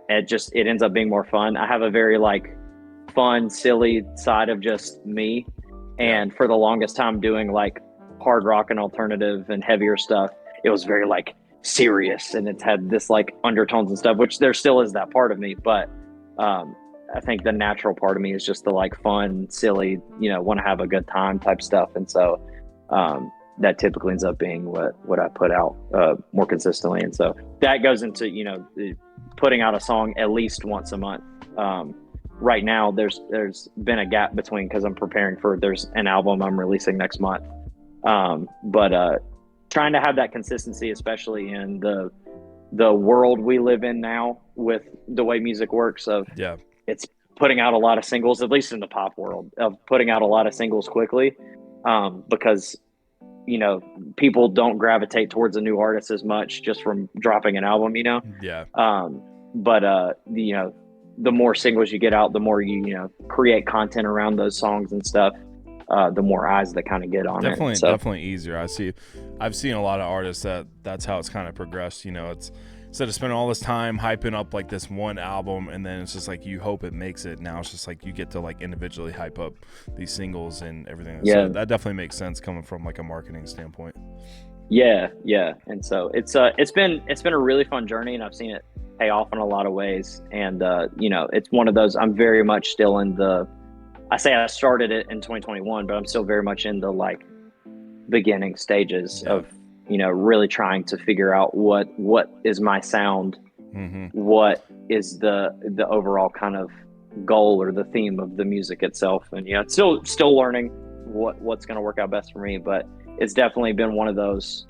it ends up being more fun. I have a very like fun, silly side of just me. Yeah. And for the longest time doing like hard rock and alternative and heavier stuff, it was very like serious, and it's had this like undertones and stuff, which there still is that part of me. But I think the natural part of me is just the like fun, silly, want to have a good time type stuff. And so that typically ends up being what I put out more consistently. And so that goes into, putting out a song at least once a month. Right now there's been a gap between, because I'm preparing for, there's an album I'm releasing next month. But trying to have that consistency, especially in the world we live in now with the way music works, of Yeah. it's putting out a lot of singles, at least in the pop world, of putting out a lot of singles quickly, because people don't gravitate towards a new artist as much just from dropping an album. Yeah. But the more singles you get out, the more you create content around those songs and stuff, the more eyes that kind of get on Definitely, it. So definitely easier. I've seen a lot of artists that's how it's kind of progressed. It's instead of spending all this time hyping up like this one album, and then it's just like you hope it makes it. Now it's just like you get to like individually hype up these singles and everything. Yeah. So that definitely makes sense coming from like a marketing standpoint. yeah, and so it's been a really fun journey, and I've seen it pay off in a lot of ways. And it's one of those, I'm very much still in the, I say I started it in 2021, but I'm still very much in the like beginning stages of really trying to figure out what is my sound, what is the overall kind of goal or the theme of the music itself. And it's still learning what's going to work out best for me, but it's definitely been one of those,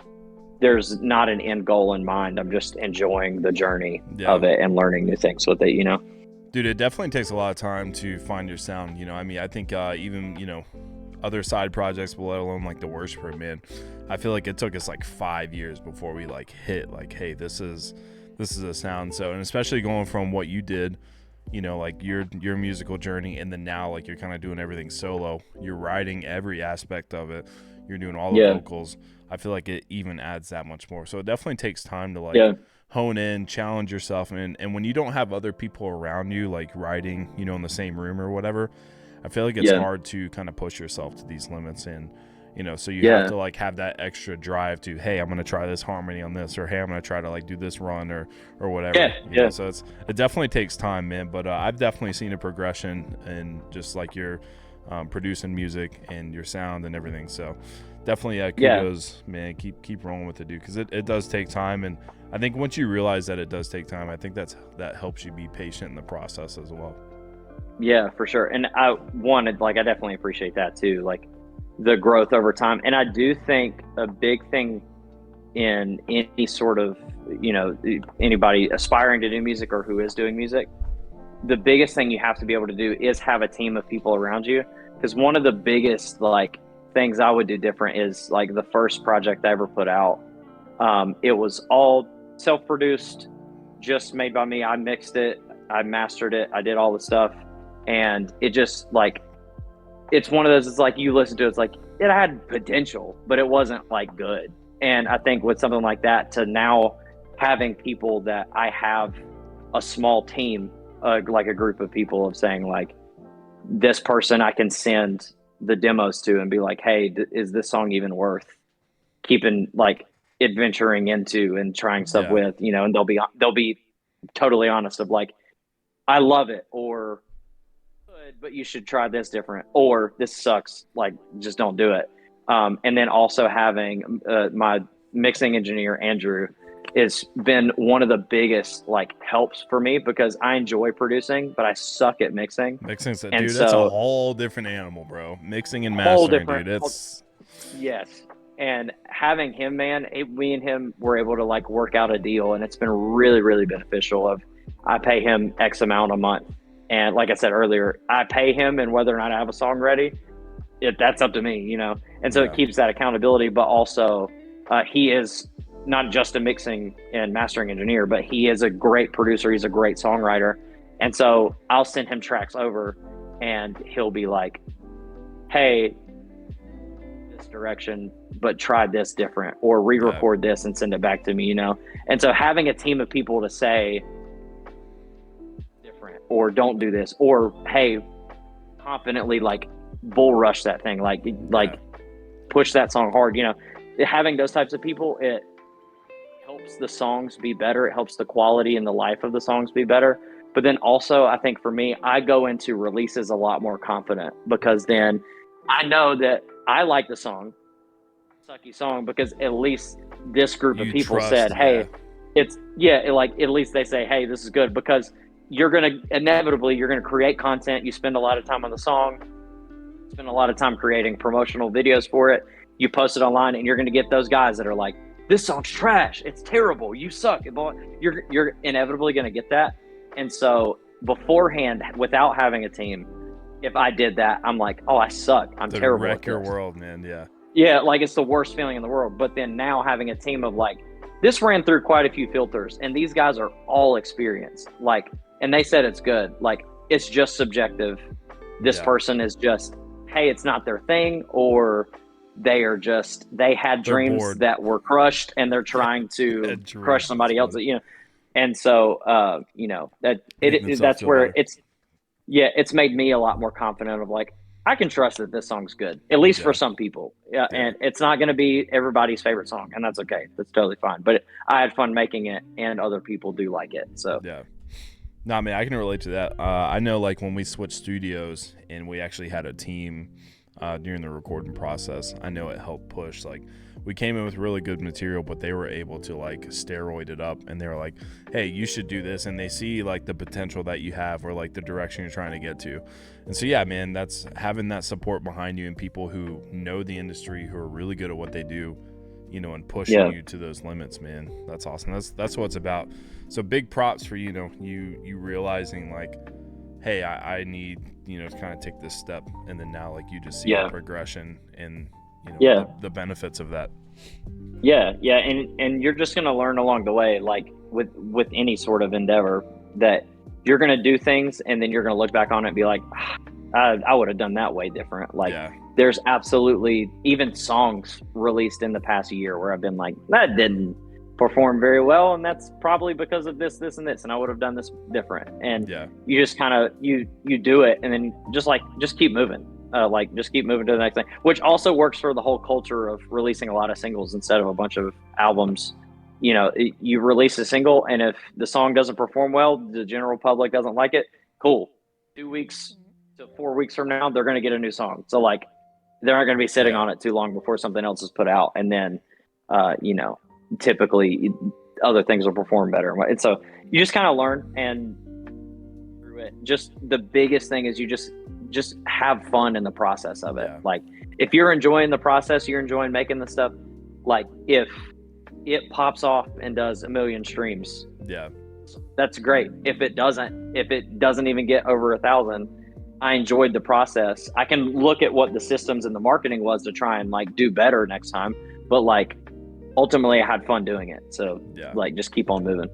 there's not an end goal in mind. I'm just enjoying the journey of it and learning new things with it. Dude, it definitely takes a lot of time to find your sound. I think even other side projects, let alone like the Worshiper, man, I feel like it took us like 5 years before we like hit like, hey, this is a sound. So, and especially going from what you did, like your musical journey, and then now like you're kind of doing everything solo, you're writing every aspect of it, you're doing all the vocals. I feel like it even adds that much more. So it definitely takes time to like hone in, challenge yourself. And when you don't have other people around you, like writing, in the same room or whatever, I feel like it's hard to kind of push yourself to these limits. And, so you have to like have that extra drive to, hey, I'm going to try this harmony on this, or hey, I'm going to try to like do this run or whatever. So it definitely takes time, man. But I've definitely seen a progression in just like your producing music and your sound and everything. So definitely kudos, man. Keep rolling with it, dude, because it does take time. And I think once you realize that it does take time, I think that helps you be patient in the process as well. Yeah, for sure. And I definitely appreciate that too, like the growth over time. And I do think a big thing in any sort of, anybody aspiring to do music or who is doing music, the biggest thing you have to be able to do is have a team of people around you. Because one of the biggest like things I would do different is like the first project I ever put out, it was all self-produced, just made by me. I mixed it, I mastered it, I did all the stuff, and it just like, it's one of those, it's like you listen to it, it's like it had potential, but it wasn't like good. And I think with something like that, to now having people that I have a small team, like a group of people, of saying like, this person I can send the demos to and be like, hey, is this song even worth keeping like adventuring into and trying stuff with, and they'll be totally honest of like, I love it, or good, but you should try this different, or this sucks, like just don't do it. And then also having my mixing engineer Andrew has been one of the biggest like helps for me, because I enjoy producing, but I suck at mixing. Mixing's And dude, that's a whole different animal, bro. Mixing and mastering, dude. Yes. And having him, man, we and him were able to like work out a deal, and it's been really, really beneficial. Of I pay him X amount a month, and like I said earlier, I pay him, and whether or not I have a song ready, that's up to me, you know. And so it Yeah. keeps that accountability, but also he is not just a mixing and mastering engineer, but he is a great producer. He's a great songwriter, and so I'll send him tracks over, and he'll be like, "Hey, this direction, but try this different, or Yeah. re-record this and send it back to me," you know. And so having a team of people to say different, or don't do this, or hey, confidently like bull rush that thing, like push that song hard, you know. Having those types of people, it helps the songs be better. It helps the quality and the life of the songs be better. But then also, I think for me, I go into releases a lot more confident, because then I know that I like the song, sucky song, because at least this group of You people trust, said, hey, yeah. like at least they say, hey, this is good, because you're gonna create content. You spend a lot of time on the song, spend a lot of time creating promotional videos for it. You post it online, and you're gonna get those guys that are like, this song's trash, it's terrible, you suck. You're inevitably gonna get that. And so beforehand, without having a team, if I did that, I'm like, oh, I suck, I'm To terrible at wreck your this. world, man. Yeah. Yeah, like it's the worst feeling in the world. But then now having a team of like, this ran through quite a few filters, and these guys are all experienced. Like, and they said it's good. Like, it's just subjective. This Yeah. person is just, hey, it's not their thing, or they had They're dreams bored. that were crushed, and they're trying to crush somebody else, you know. And so, you know, Making themselves that's feel where better. it's made me a lot more confident of like, I can trust that this song's good, at least for Yeah. some people. Yeah, Yeah. and it's not going to be everybody's favorite song, and that's okay. That's totally fine. But I had fun making it, and other people do like it. So Yeah. Nah, man, I can relate to that. I know, like, when we switched studios and we actually had a team during the recording process, I know it helped push. Like, we came in with really good material, but they were able to, like, steroid it up, and they were like, hey, you should do this. And they see, like, the potential that you have, or, like, the direction you're trying to get to. And so, yeah, man, that's having that support behind you, and people who know the industry, who are really good at what they do, you know, and pushing you to those limits, man. That's awesome. That's what it's about. So big props for, you know, you realizing like, hey, I need, you know, to kind of take this step, and then now, like, you just see the progression and, you know, the benefits of that. Yeah, and you're just gonna learn along the way, like with any sort of endeavor, that you're gonna do things, and then you're gonna look back on it and be like, I would have done that way different. Like, there's absolutely even songs released in the past year where I've been like, that didn't perform very well, and that's probably because of this, and this, and I would have done this different. And you just kind of you do it, and then just keep moving. Like, just keep moving to the next thing, which also works for the whole culture of releasing a lot of singles instead of a bunch of albums. You know, you release a single, and if the song doesn't perform well, the general public doesn't like it, cool. 2 weeks to 4 weeks from now, they're going to get a new song. So, like, they're not going to be sitting on it too long before something else is put out. And then, you know, typically other things will perform better. And so you just kind of learn, and through it, just the biggest thing is you just have fun in the process of it. Like, if you're enjoying the process, you're enjoying making the stuff. Like, if it pops off and does 1 million streams, that's great. If it doesn't even get over 1,000, I enjoyed the process. I can look at what the systems and the marketing was to try and like do better next time, but like, ultimately I had fun doing it. So like, just keep on moving.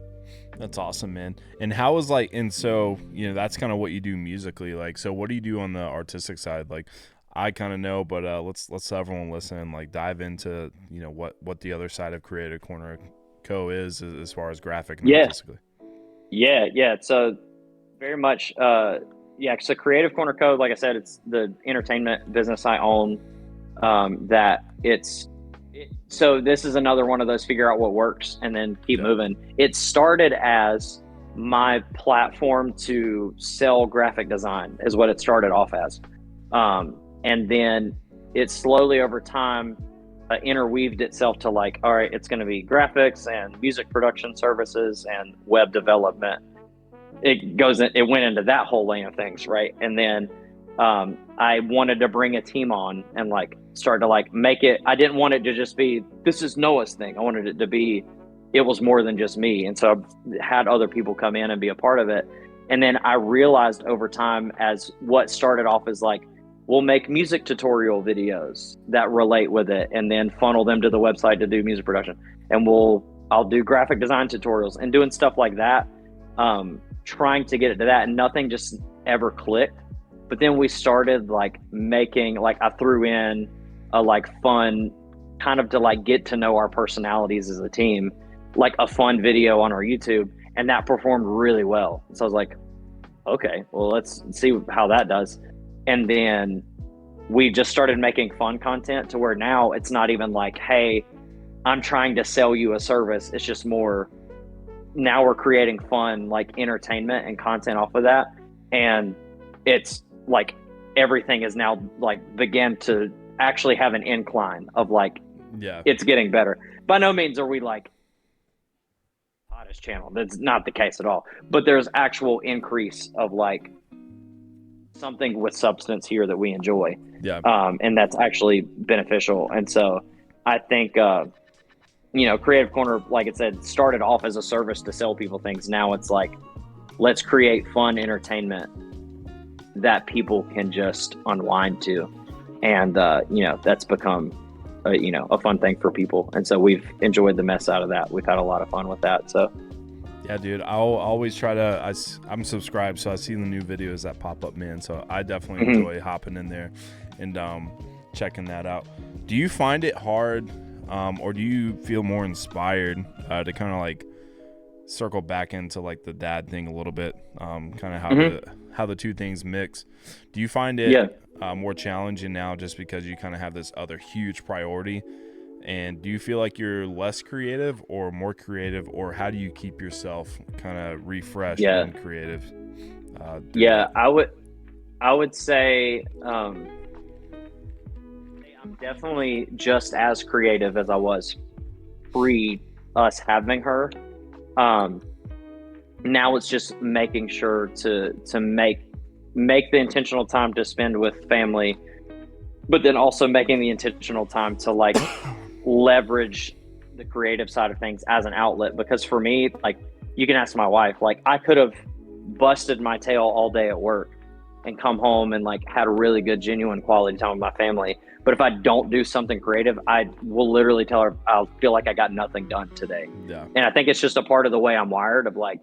That's awesome, man. And how is like, and so, you know, that's kind of what you do musically. Like, so what do you do on the artistic side? Like, I kind of know, but let's have everyone listen and like dive into, you know, what the other side of Creative Corner Co is as far as graphic and artistically. Yeah. So very much, so Creative Corner Co, like I said, it's the entertainment business I own. So this is another one of those figure out what works and then keep moving. It started as my platform to sell graphic design, is what it started off as. And then it slowly over time interweaved itself to like, all right, it's going to be graphics and music production services and web development. It went into that whole lane of things, right? And then I wanted to bring a team on and like start to like make it. I didn't want it to just be, this is Noah's thing. I wanted it to be, it was more than just me. And so I had other people come in and be a part of it. And then I realized over time, as what started off as like, we'll make music tutorial videos that relate with it and then funnel them to the website to do music production. And I'll do graphic design tutorials and doing stuff like that, trying to get it to that, and nothing just ever clicked. But then we started like making, like I threw in a like fun kind of to like get to know our personalities as a team, like a fun video on our YouTube, and that performed really well. So I was like, okay, well, let's see how that does. And then we just started making fun content to where now it's not even like, hey, I'm trying to sell you a service. It's just more, now we're creating fun, like entertainment and content off of that. And it's like everything is now like began to actually have an incline of like, it's getting better. By no means are we like hottest channel. That's not the case at all. But there's actual increase of like something with substance here that we enjoy. And that's actually beneficial. And so I think, Creative Corner, like I said, started off as a service to sell people things. Now it's like, let's create fun entertainment that people can just unwind to. And, that's become, a fun thing for people. And so we've enjoyed the mess out of that. We've had a lot of fun with that. So. Yeah, dude, I'll always try to, I'm subscribed, so I see the new videos that pop up, man. So I definitely enjoy hopping in there and checking that out. Do you find it hard, or do you feel more inspired to kind of like circle back into like the dad thing a little bit, kind of how the two things mix? Do you find it more challenging now just because you kind of have this other huge priority? And do you feel like you're less creative or more creative, or how do you keep yourself kind of refreshed and creative? I would say I'm definitely just as creative as I was pre us having her. Now it's just making sure to make the intentional time to spend with family, but then also making the intentional time to like leverage the creative side of things as an outlet. Because for me, like, you can ask my wife, like I could have busted my tail all day at work and come home and like had a really good, genuine quality time with my family. But if I don't do something creative, I will literally tell her I'll feel like I got nothing done today. And I think it's just a part of the way I'm wired, of like,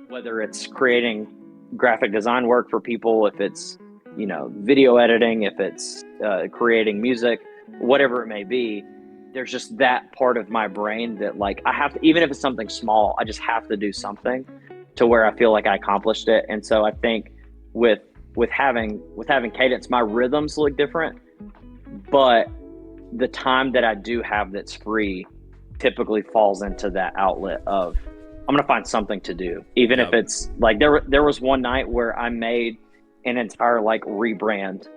whether it's creating graphic design work for people, if it's, video editing, if it's creating music, whatever it may be, there's just that part of my brain that like I have to, even if it's something small, I just have to do something to where I feel like I accomplished it. And so I think with having Cadence, my rhythms look different, but the time that I do have that's free typically falls into that outlet of, I'm going to find something to do. Even if it's like, there was one night where I made an entire like rebrand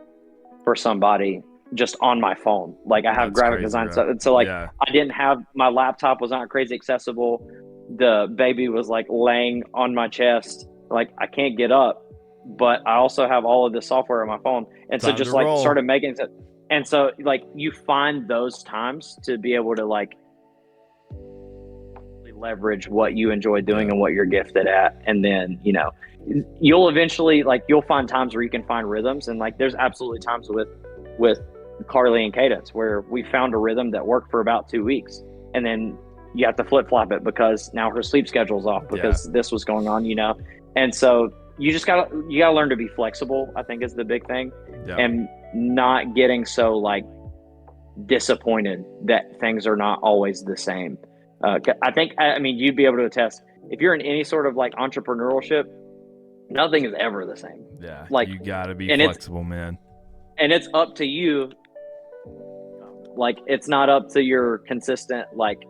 for somebody just on my phone. Like I have graphic design stuff. So like I didn't have, my laptop was not crazy accessible. The baby was like laying on my chest. Like I can't get up, but I also have all of this software on my phone. And so just like started making it. And so like you find those times to be able to like leverage what you enjoy doing and what you're gifted at. And then, you'll eventually like, you'll find times where you can find rhythms. And like, there's absolutely times with Carly and Cadence where we found a rhythm that worked for about 2 weeks, and then you have to flip flop it because now her sleep schedule's off because this was going on, and so you gotta learn to be flexible, I think, is the big thing. And not getting so like disappointed that things are not always the same. I mean you'd be able to attest, if you're in any sort of like entrepreneurship, nothing is ever the same. Like you gotta be flexible, man. And it's up to you. Like, it's not up to your consistent, like,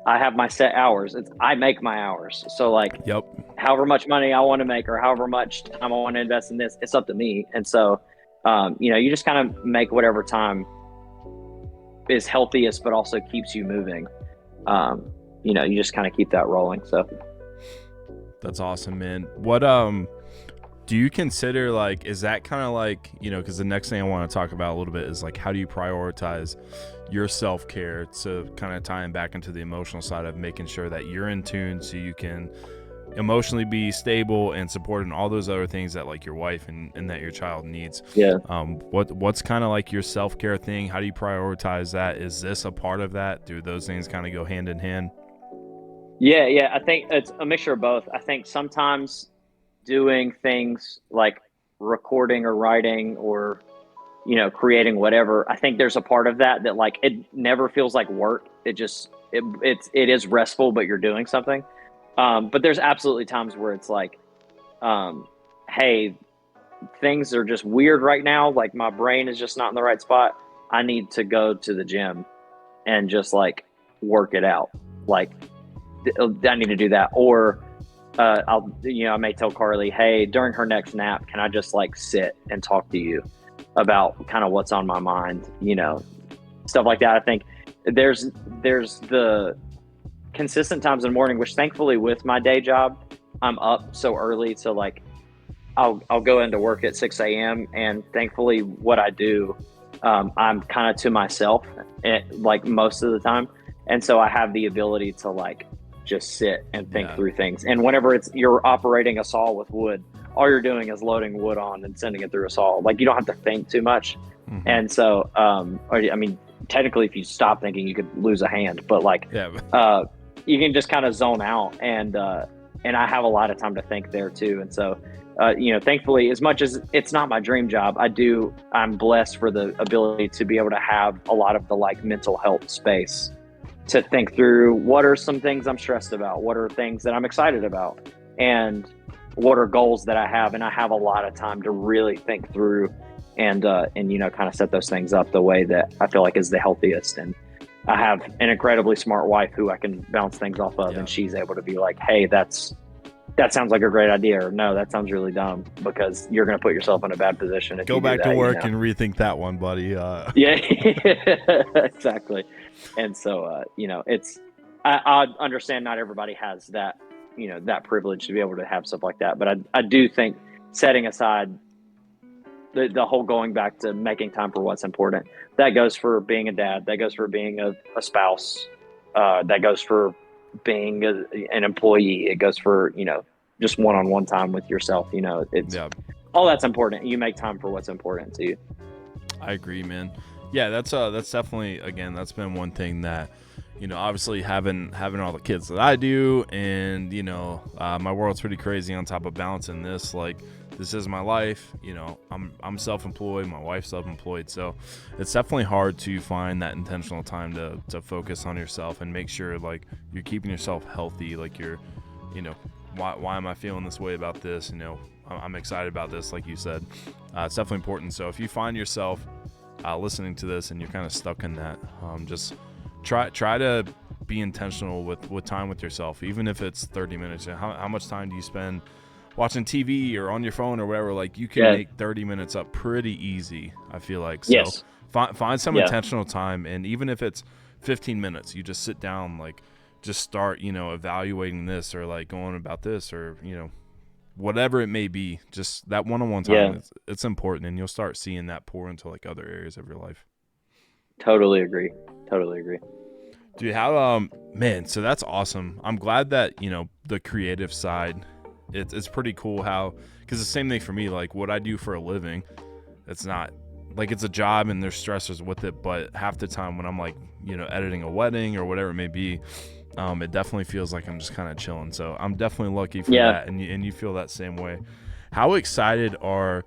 I have my set hours. I make my hours. So like, however much money I want to make or however much time I want to invest in this, it's up to me. And so, you just kind of make whatever time is healthiest, but also keeps you moving. You just kind of keep that rolling. So that's awesome, man. Do you consider, like, is that kind of like, because the next thing I want to talk about a little bit is like, how do you prioritize your self-care to kind of tying back into the emotional side of making sure that you're in tune so you can emotionally be stable and supporting all those other things that like your wife and that your child needs. Yeah. What's kind of like your self-care thing? How do you prioritize that? Is this a part of that? Do those things kind of go hand in hand? Yeah. I think it's a mixture of both. I think sometimes doing things like recording or writing or, creating whatever, I think there's a part of that like it never feels like work. It is restful, but you're doing something. But there's absolutely times where it's like, hey, things are just weird right now. Like my brain is just not in the right spot. I need to go to the gym and just like work it out. Like I need to do that. Or I may tell Carly, hey, during her next nap, can I just like sit and talk to you about kind of what's on my mind, stuff like that. I think there's the consistent times in the morning, which thankfully with my day job, I'm up so early. So like I'll go into work at 6 a.m. and thankfully what I do, I'm kind of to myself like most of the time. And so I have the ability to like just sit and think through things. And whenever you're operating a saw with wood, all you're doing is loading wood on and sending it through a saw. Like you don't have to think too much. Mm-hmm. And so, technically if you stop thinking, you could lose a hand, but like, you can just kind of zone out and I have a lot of time to think there too. And so, thankfully, as much as it's not my dream job, I'm blessed for the ability to be able to have a lot of the like mental health space to think through what are some things I'm stressed about, what are things that I'm excited about, and what are goals that I have. And I have a lot of time to really think through and kind of set those things up the way that I feel like is the healthiest. And I have an incredibly smart wife who I can bounce things off of, and she's able to be like, hey, that sounds like a great idea, or no, that sounds really dumb, because you're going to put yourself in a bad position if go you back do that, to work and rethink that one, buddy. Yeah, exactly. And so, I understand not everybody has that, that privilege to be able to have stuff like that. But I do think setting aside the whole going back to making time for what's important, that goes for being a dad, that goes for being a spouse, that goes for being an employee, it goes for, just one-on-one time with yourself. It's all that's important. You make time for what's important to you. I agree, man. Yeah, that's definitely, again, that's been one thing that, obviously having all the kids that I do, and my world's pretty crazy on top of balancing this. Like, this is my life. I'm self-employed, my wife's self-employed, so it's definitely hard to find that intentional time to focus on yourself and make sure like you're keeping yourself healthy. Like you're, why am I feeling this way about this? I'm excited about this, like you said. It's definitely important. So if you find yourself listening to this and you're kind of stuck in that, just try to be intentional with time with yourself, even if it's 30 minutes. How much time do you spend watching TV or on your phone or whatever? Like you can make 30 minutes up pretty easy, I feel like. So find some intentional time, and even if it's 15 minutes, you just sit down, like just start, evaluating this, or like going about this, or, whatever it may be. Just that one-on-one time, it's important, and you'll start seeing that pour into like other areas of your life. Totally agree. Dude, how man, so that's awesome. I'm glad that, the creative side, it's pretty cool how, because the same thing for me, like what I do for a living, it's not like it's a job and there's stressors with it, but half the time when I'm like, editing a wedding or whatever it may be, it definitely feels like I'm just kind of chilling. So I'm definitely lucky for that, and you feel that same way. How excited are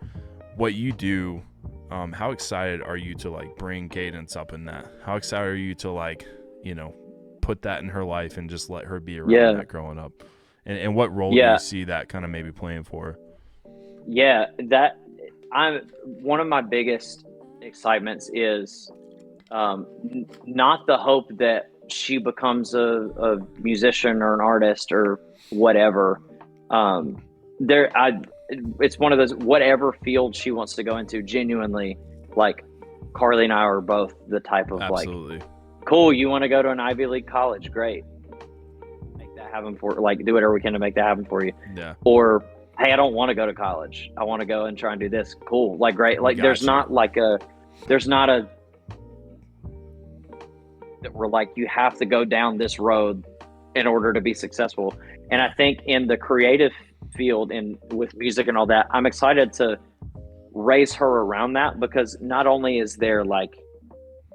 what you do? How excited are you to like bring Cadence up in that? How excited are you to like, put that in her life and just let her be around that growing up? And what role do you see that kind of maybe playing for her? Yeah, that one of my biggest excitements is not the hope that she becomes a musician or an artist or whatever. It's one of those, whatever field she wants to go into, genuinely, like Carly and I are both the type of like, cool, you want to go to an Ivy League college, great, make that happen for, like, do whatever we can to make that happen for you. Yeah. Or hey, I don't want to go to college, I want to go and try and do this. Cool, like great. Like there's Got you. not like there's not a that we're like, you have to go down this road in order to be successful. And I think in the creative field and with music and all that, I'm excited to raise her around that, because not only is there like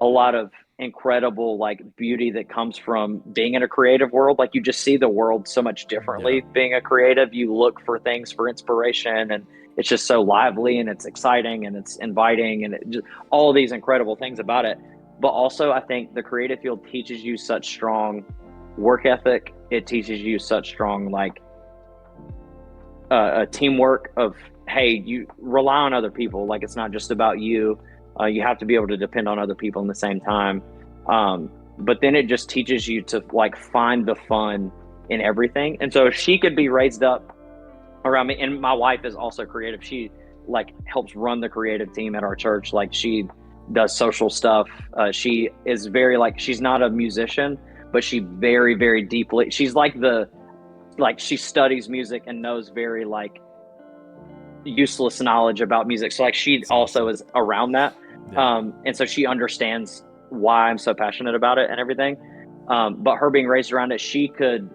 a lot of incredible like beauty that comes from being in a creative world, like you just see the world so much differently being a creative. You look for things for inspiration, and it's just so lively and it's exciting and it's inviting, and it just all these incredible things about it. But also I think the creative field teaches you such strong work ethic. It teaches you such strong like a teamwork of, hey, you rely on other people. Like it's not just about you. You have to be able to depend on other people in the same time. But then it just teaches you to like find the fun in everything. And so if she could be raised up around me, and my wife is also creative. She like helps run the creative team at our church. Like she does social stuff. She is very like, she's not a musician, but she very, very deeply, she's like she studies music and knows very like useless knowledge about music. So like she also is around that. And so she understands why I'm so passionate about it and everything. But her being raised around it, she could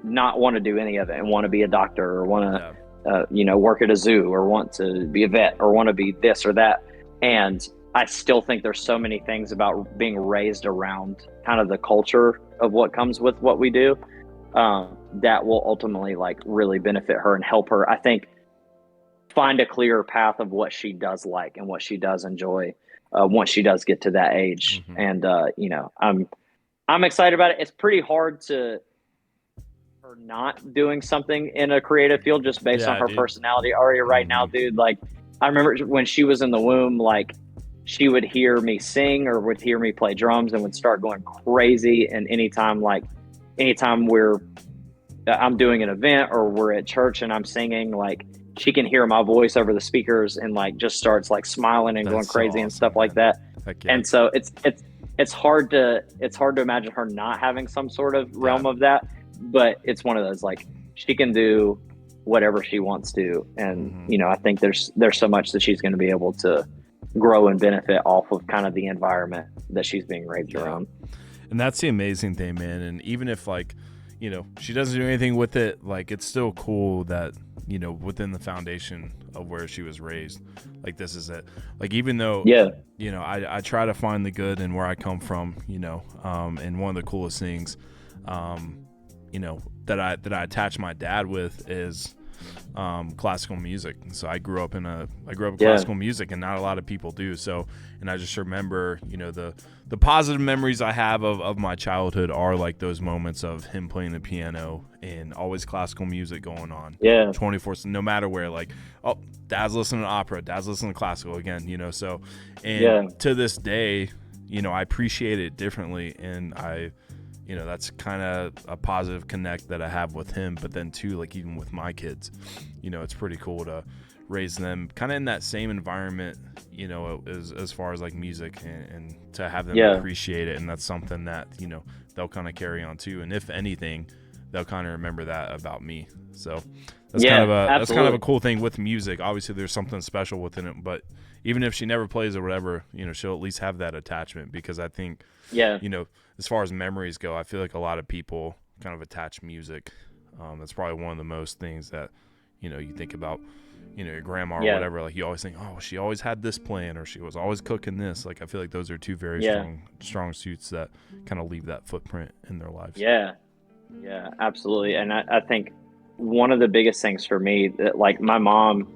not want to do any of it and want to be a doctor or want to, work at a zoo or want to be a vet or want to be this or that. And I still think there's so many things about being raised around kind of the culture of what comes with what we do, that will ultimately like really benefit her and help her, I think, find a clearer path of what she does like and what she does enjoy once she does get to that age. And I'm excited about it. It's pretty hard to her not doing something in a creative field just based on her personality already right now, dude. Like I remember when she was in the womb, like she would hear me sing or would hear me play drums and would start going crazy. And anytime I'm doing an event or we're at church and I'm singing, like she can hear my voice over the speakers and like just starts like smiling and going crazy and stuff like that. And so it's hard to imagine her not having some sort of realm of that, but it's one of those, like she can do whatever she wants to. And, I think there's so much that she's going to be able to grow and benefit off of kind of the environment that she's being raised around. And that's the amazing thing, man. And even if like, she doesn't do anything with it, like it's still cool that, within the foundation of where she was raised, like this is it. Like, even though, I try to find the good in where I come from, and one of the coolest things, that I attach my dad with is, classical music. So I grew up classical music, and not a lot of people do. So, and I just remember, the positive memories I have of my childhood are like those moments of him playing the piano and always classical music going on 24, no matter where, like, oh, dad's listening to opera, dad's listening to classical again, so, and to this day, I appreciate it differently. And I, that's kind of a positive connect that I have with him. But then too, like even with my kids, it's pretty cool to raise them kind of in that same environment, as far as like music, and to have them appreciate it. And that's something that, they'll kind of carry on too. And if anything, they'll kind of remember that about me. So that's that's kind of a cool thing with music. Obviously there's something special within it, but even if she never plays or whatever, she'll at least have that attachment, because I think, as far as memories go, I feel like a lot of people kind of attach music. That's probably one of the most things that, you think about, your grandma or whatever. Like you always think, oh, she always had this plan, or she was always cooking this. Like I feel like those are two very strong suits that kind of leave that footprint in their lives. Yeah, absolutely. And I think one of the biggest things for me, that like my mom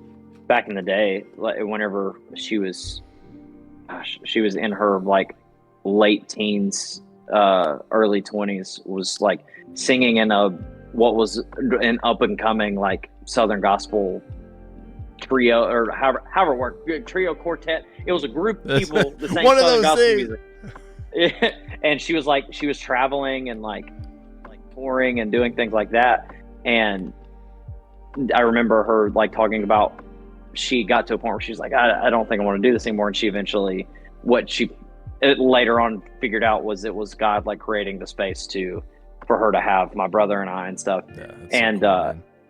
back in the day, like whenever she was in her like late teens, early 20s, was like singing in what was an up and coming like Southern gospel trio, or however it worked, trio, quartet. It was a group of people that sang Southern gospel music. And she was traveling and like touring and doing things like that. And I remember her like talking about, she got to a point where she's like, I don't think I want to do this anymore. And she eventually, later on figured out was it was God like creating the space for her to have my brother and I and stuff. And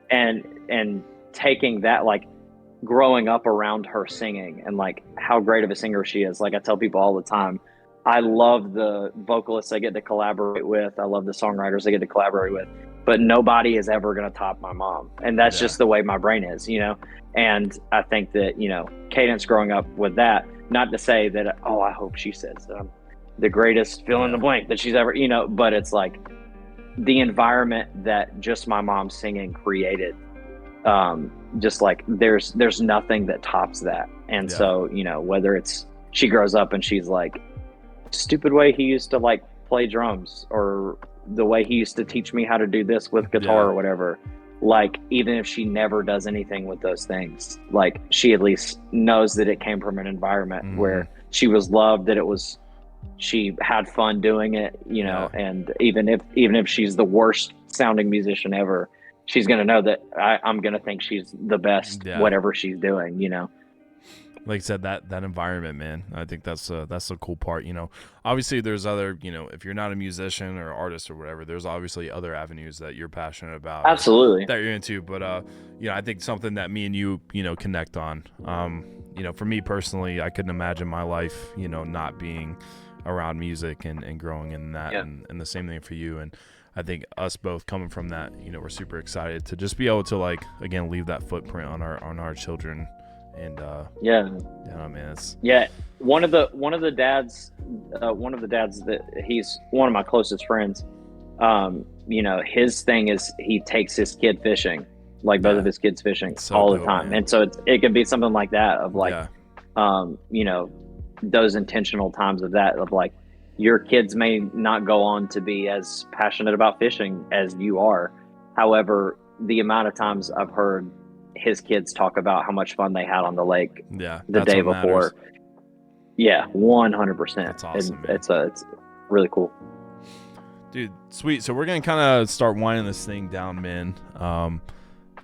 and taking that, like growing up around her singing and like how great of a singer she is. Like I tell people all the time, I love the vocalists I get to collaborate with. I love the songwriters I get to collaborate with, but nobody is ever going to top my mom. And that's just the way my brain is, you know? And I think that, you know, Cadence growing up with that, not to say that, oh, I hope she says that I'm the greatest fill in the blank that she's ever, you know, but it's like the environment that just my mom singing created. Just like there's nothing that tops that. And so, you know, whether it's she grows up and she's like, stupid way he used to like play drums, or the way he used to teach me how to do this with guitar or whatever, like even if she never does anything with those things, like she at least knows that it came from an environment where she was loved, that it was, she had fun doing it, you know. And even if she's the worst sounding musician ever, she's gonna know that I'm gonna think she's the best whatever she's doing, you know. Like I said, that environment, man, I think that's the cool part. You know, obviously there's other, you know, if you're not a musician or artist or whatever, there's obviously other avenues that you're passionate about, absolutely, that you're into. But you know, I think something that me and you know, connect on. You know, for me personally, I couldn't imagine my life, you know, not being around music and growing in that, and the same thing for you. And I think us both coming from that, you know, we're super excited to just be able to, like, again, leave that footprint on our children. And man, it's one of the dads that he's one of my closest friends. You know, his thing is he takes his kid fishing, like both of his kids fishing all the time, man. And so it could be something like that of like, you know, those intentional times of that, of like, your kids may not go on to be as passionate about fishing as you are. However, the amount of times I've heard his kids talk about how much fun they had on the lake the day before. 100%. That's awesome. It's really cool, dude. Sweet. So we're gonna kind of start winding this thing down, man.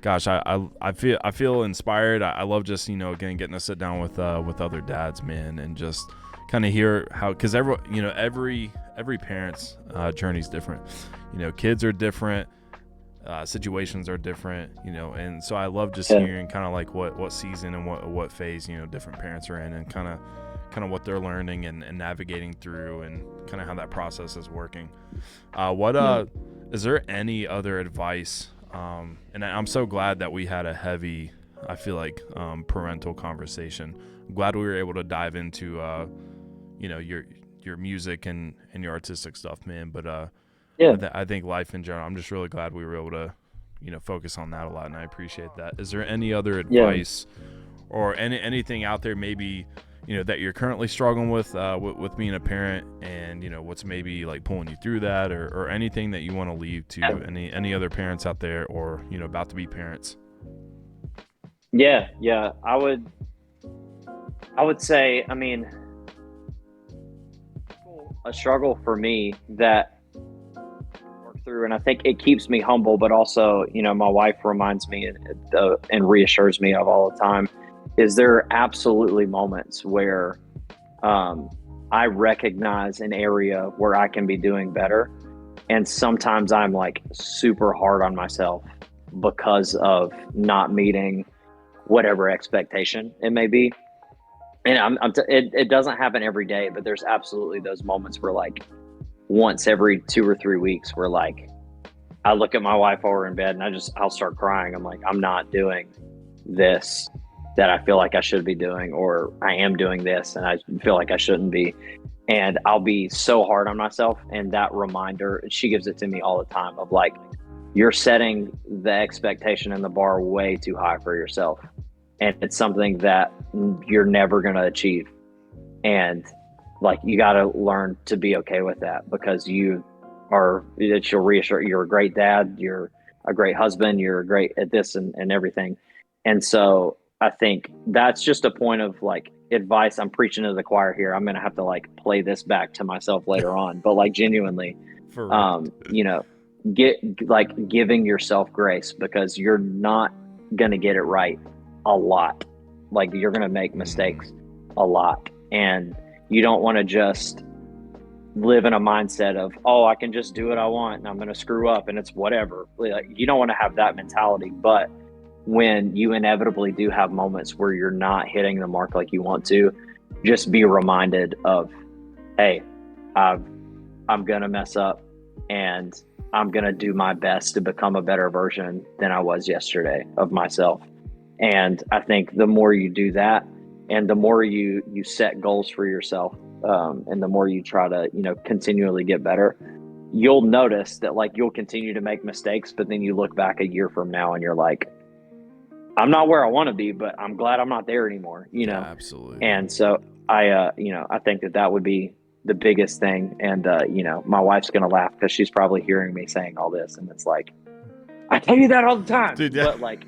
Gosh, I feel inspired. I love just, you know, again, getting to sit down with other dads, man, and just kind of hear how, because every parent's journey is different. You know, kids are different. Situations are different, you know, and so I love just hearing kind of like what season and what phase, you know, different parents are in, and kind of what they're learning and navigating through, and kind of how that process is working. Is there any other advice? And I'm so glad that we had a heavy, I feel like, parental conversation. I'm glad we were able to dive into, you know, your music and your artistic stuff, man. But I think life in general, I'm just really glad we were able to, you know, focus on that a lot, and I appreciate that. Is there any other advice or anything out there, maybe, you know, that you're currently struggling with being a parent, and, you know, what's maybe like pulling you through that, or anything that you want to leave to any other parents out there, or, you know, about to be parents? I would say, I mean, a struggle for me that through, and I think it keeps me humble, but also, you know, my wife reminds me and reassures me of all the time, is there are absolutely moments where I recognize an area where I can be doing better, and sometimes I'm like super hard on myself because of not meeting whatever expectation it may be. And it doesn't happen every day, but there's absolutely those moments where, like, once every 2 or 3 weeks, where like I look at my wife while we're in bed and I'll start crying. I'm like, I'm not doing this that I feel like I should be doing, or I am doing this and I feel like I shouldn't be. And I'll be so hard on myself. And that reminder, she gives it to me all the time, of like, you're setting the expectation and the bar way too high for yourself. And it's something that you're never going to achieve. And like, you got to learn to be okay with that, because she'll reassure you're a great dad, you're a great husband, you're great at this and everything. And so I think that's just a point of like advice. I'm preaching to the choir here. I'm going to have to like play this back to myself later on, but like genuinely, you know, giving yourself grace, because you're not going to get it right a lot. Like, you're going to make mistakes a lot, and you don't want to just live in a mindset of, oh, I can just do what I want and I'm going to screw up and it's whatever. Like, you don't want to have that mentality, but when you inevitably do have moments where you're not hitting the mark like you want to, just be reminded of, hey, I'm going to mess up, and I'm going to do my best to become a better version than I was yesterday of myself. And I think the more you do that, and the more you set goals for yourself, and the more you try to, continually get better, you'll notice that like you'll continue to make mistakes, but then you look back a year from now and you're like, I'm not where I want to be, but I'm glad I'm not there anymore, Yeah, absolutely. And so I think that would be the biggest thing. And, my wife's going to laugh because she's probably hearing me saying all this. And it's like, I tell you that all the time, Dude, yeah. But like,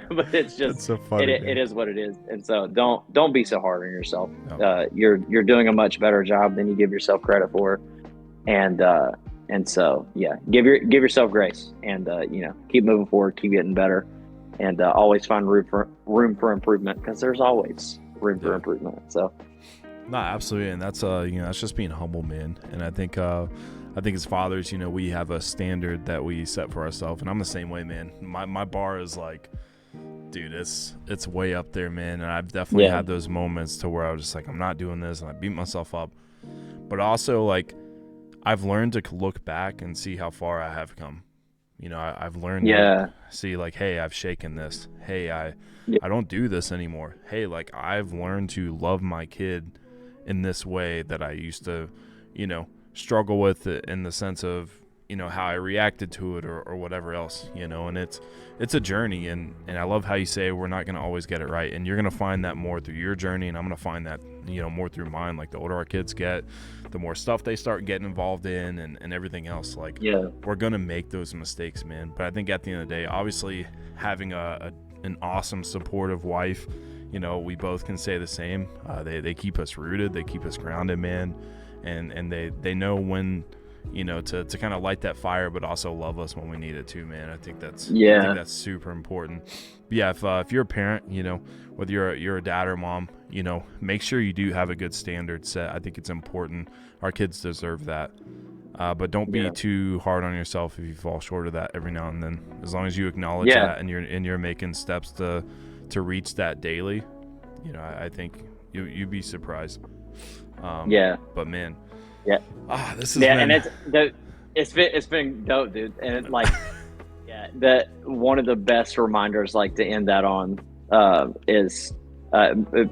but it's just, so funny, it is what it is. And so don't be so hard on yourself. No. You're doing a much better job than you give yourself credit for. And so, yeah, give yourself grace, and, keep moving forward, keep getting better, and always find room for improvement, because there's always room for improvement. So. No, absolutely. And that's, that's just being humble, man. And I think as fathers, we have a standard that we set for ourselves, and I'm the same way, man. My bar is like, dude, it's way up there, man. And I've definitely had those moments to where I was just like, I'm not doing this, and I beat myself up. But also, like, I've learned to look back and see how far I have come. I've learned to see, like, hey, I've shaken this. Hey, I don't do this anymore. Hey, like, I've learned to love my kid in this way that I used to, struggle with it, in the sense of, how I reacted to it, or whatever else, and it's a journey. And I love how you say we're not going to always get it right. And you're going to find that more through your journey. And I'm going to find that, more through mine. Like, the older our kids get, the more stuff they start getting involved in, and everything else. Like, we're going to make those mistakes, man. But I think at the end of the day, obviously having an awesome, supportive wife, we both can say the same. They keep us rooted. They keep us grounded, man. And they know when, to kind of light that fire, but also love us when we need it too, man. I think that's super important. But yeah, if you're a parent, whether you're a dad or mom, make sure you do have a good standard set. I think it's important. Our kids deserve that. But don't be too hard on yourself if you fall short of that every now and then. As long as you acknowledge that, and you're making steps to reach that daily, I think you'd be surprised. But man, this is and it's been dope, dude. And like, that one of the best reminders, like, to end that on, is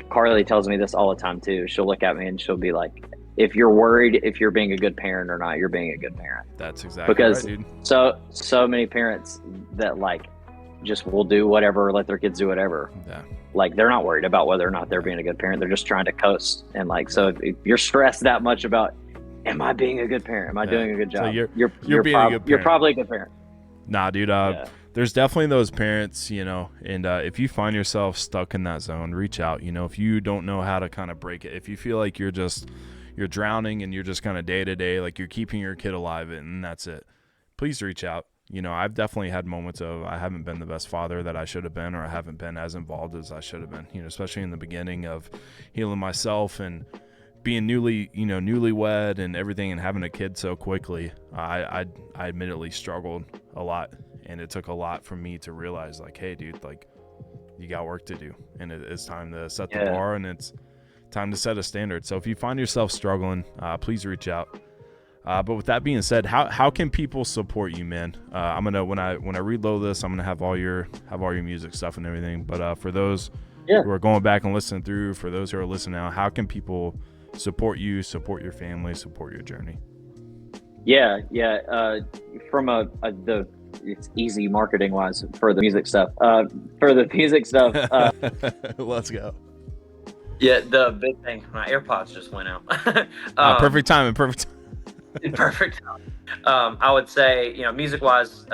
Carly tells me this all the time too. She'll look at me and she'll be like, if you're worried if you're being a good parent or not, you're being a good parent. That's exactly because right, dude. So many parents that like just will do whatever, let their kids do whatever. Like, they're not worried about whether or not they're being a good parent. They're just trying to coast. And like, so if you're stressed that much about, am I being a good parent? Am I doing a good job? So you're being a good parent. You're probably a good parent. Nah, dude. There's definitely those parents, and if you find yourself stuck in that zone, reach out. If you don't know how to kind of break it, if you feel like you're drowning and you're just kind of day to day, like you're keeping your kid alive and that's it, please reach out. I've definitely had moments of I haven't been the best father that I should have been, or I haven't been as involved as I should have been, especially in the beginning of healing myself and being newlywed and everything, and having a kid so quickly. I admittedly struggled a lot, and it took a lot for me to realize, like, hey, dude, like, you got work to do, and it's time to set the bar, and it's time to set a standard. So if you find yourself struggling, please reach out. But with that being said, how can people support you, man? I'm gonna when I reload this, I'm gonna have all your music stuff and everything. But for those who are going back and listening through, for those who are listening now, how can people support you, support your family, support your journey? From it's easy marketing wise for the music stuff. Let's go. Yeah, the big thing, my AirPods just went out. Perfect timing. Perfect. I would say, music wise,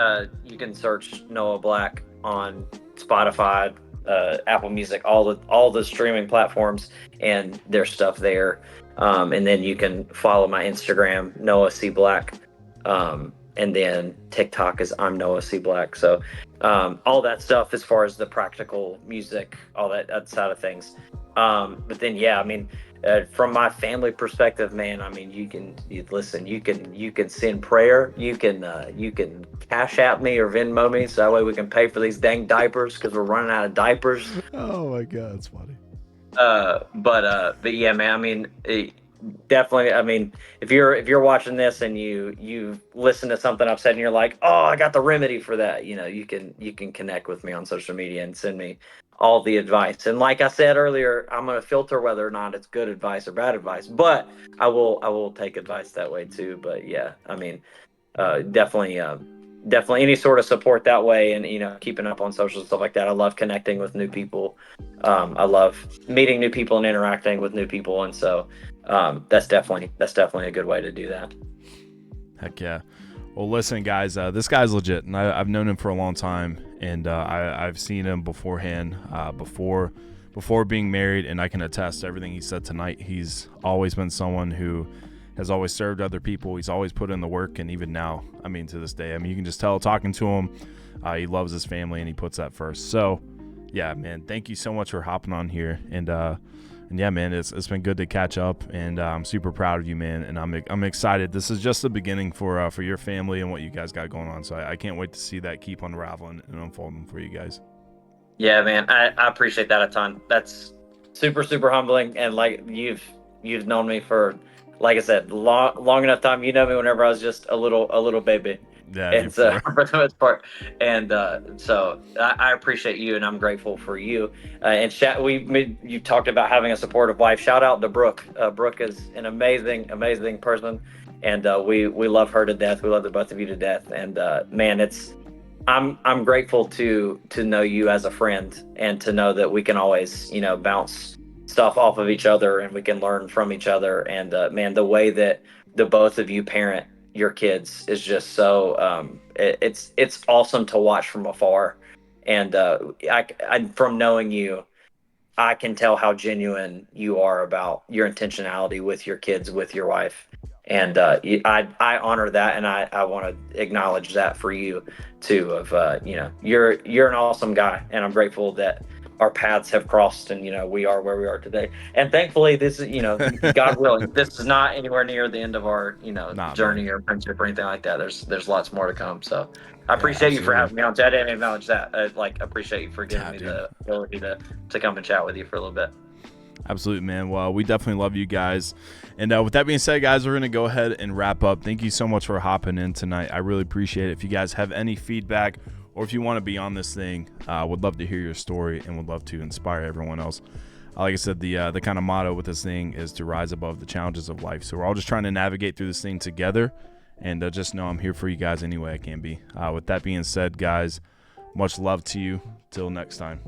you can search Noah Black on Spotify, Apple Music, all the streaming platforms, and there's stuff there. And then you can follow my Instagram, Noah C Black, and then TikTok is I'm Noah C Black. So all that stuff as far as the practical music, all that side of things. But then from my family perspective, man, I mean, you can send prayer, you can cash at me or Venmo me, so that way we can pay for these dang diapers because we're running out of diapers. Oh my God, that's funny. But yeah, man, I mean, definitely. I mean, if you're watching this and you listen to something I've said and you're like, oh, I got the remedy for that, you can connect with me on social media and send me all the advice. And like I said earlier, I'm gonna filter whether or not it's good advice or bad advice, but I will take advice that way too. But yeah, I mean, definitely, definitely any sort of support that way, and keeping up on social stuff like that. I love connecting with new people. I love meeting new people and interacting with new people, and so that's definitely a good way to do that. Heck yeah. Well, listen, guys, this guy's legit, and I've known him for a long time, and I've seen him beforehand, before being married, and I can attest to everything he said tonight. He's always been someone who has always served other people. He's always put in the work, and even now, I mean, to this day, I mean, you can just tell talking to him, he loves his family, and he puts that first. So, yeah, man, thank you so much for hopping on here, and yeah, man, it's been good to catch up, and I'm super proud of you, man, and I'm excited. This is just the beginning for your family and what you guys got going on. So I can't wait to see that keep unraveling and unfolding for you guys. Yeah, man, I appreciate that a ton. That's super, super humbling, and like you've known me for, like I said, long enough time. You know me whenever I was just a little baby, Yeah, and for so sure. for the most part, and so I appreciate you, and I'm grateful for you. And you talked about having a supportive wife. Shout out to Brooke. Brooke is an amazing, amazing person, and we love her to death. We love the both of you to death, and man, I'm grateful to know you as a friend, and to know that we can always bounce stuff off of each other, and we can learn from each other. And man, the way that the both of you parent your kids is just so it's awesome to watch from afar. And from knowing you, I can tell how genuine you are about your intentionality with your kids, with your wife. And I honor that, and I want to acknowledge that for you too. Of you're an awesome guy, and I'm grateful that our paths have crossed, and we are where we are today. And thankfully, this is God willing, this is not anywhere near the end of our Nah, journey man. or friendship or anything like that. There's lots more to come. So I Yeah, appreciate you for absolutely. having me on. I didn't acknowledge that. Appreciate you for giving Yeah, me dude. the ability to come and chat with you for a little bit. Absolutely, man. Well, we definitely love you guys. And with that being said, guys, we're going to go ahead and wrap up. Thank you so much for hopping in tonight. I really appreciate it. If you guys have any feedback, or if you want to be on this thing, would love to hear your story, and would love to inspire everyone else. Like I said, the kind of motto with this thing is to rise above the challenges of life. So we're all just trying to navigate through this thing together, and just know I'm here for you guys any way I can be. With that being said, guys, much love to you. Till next time.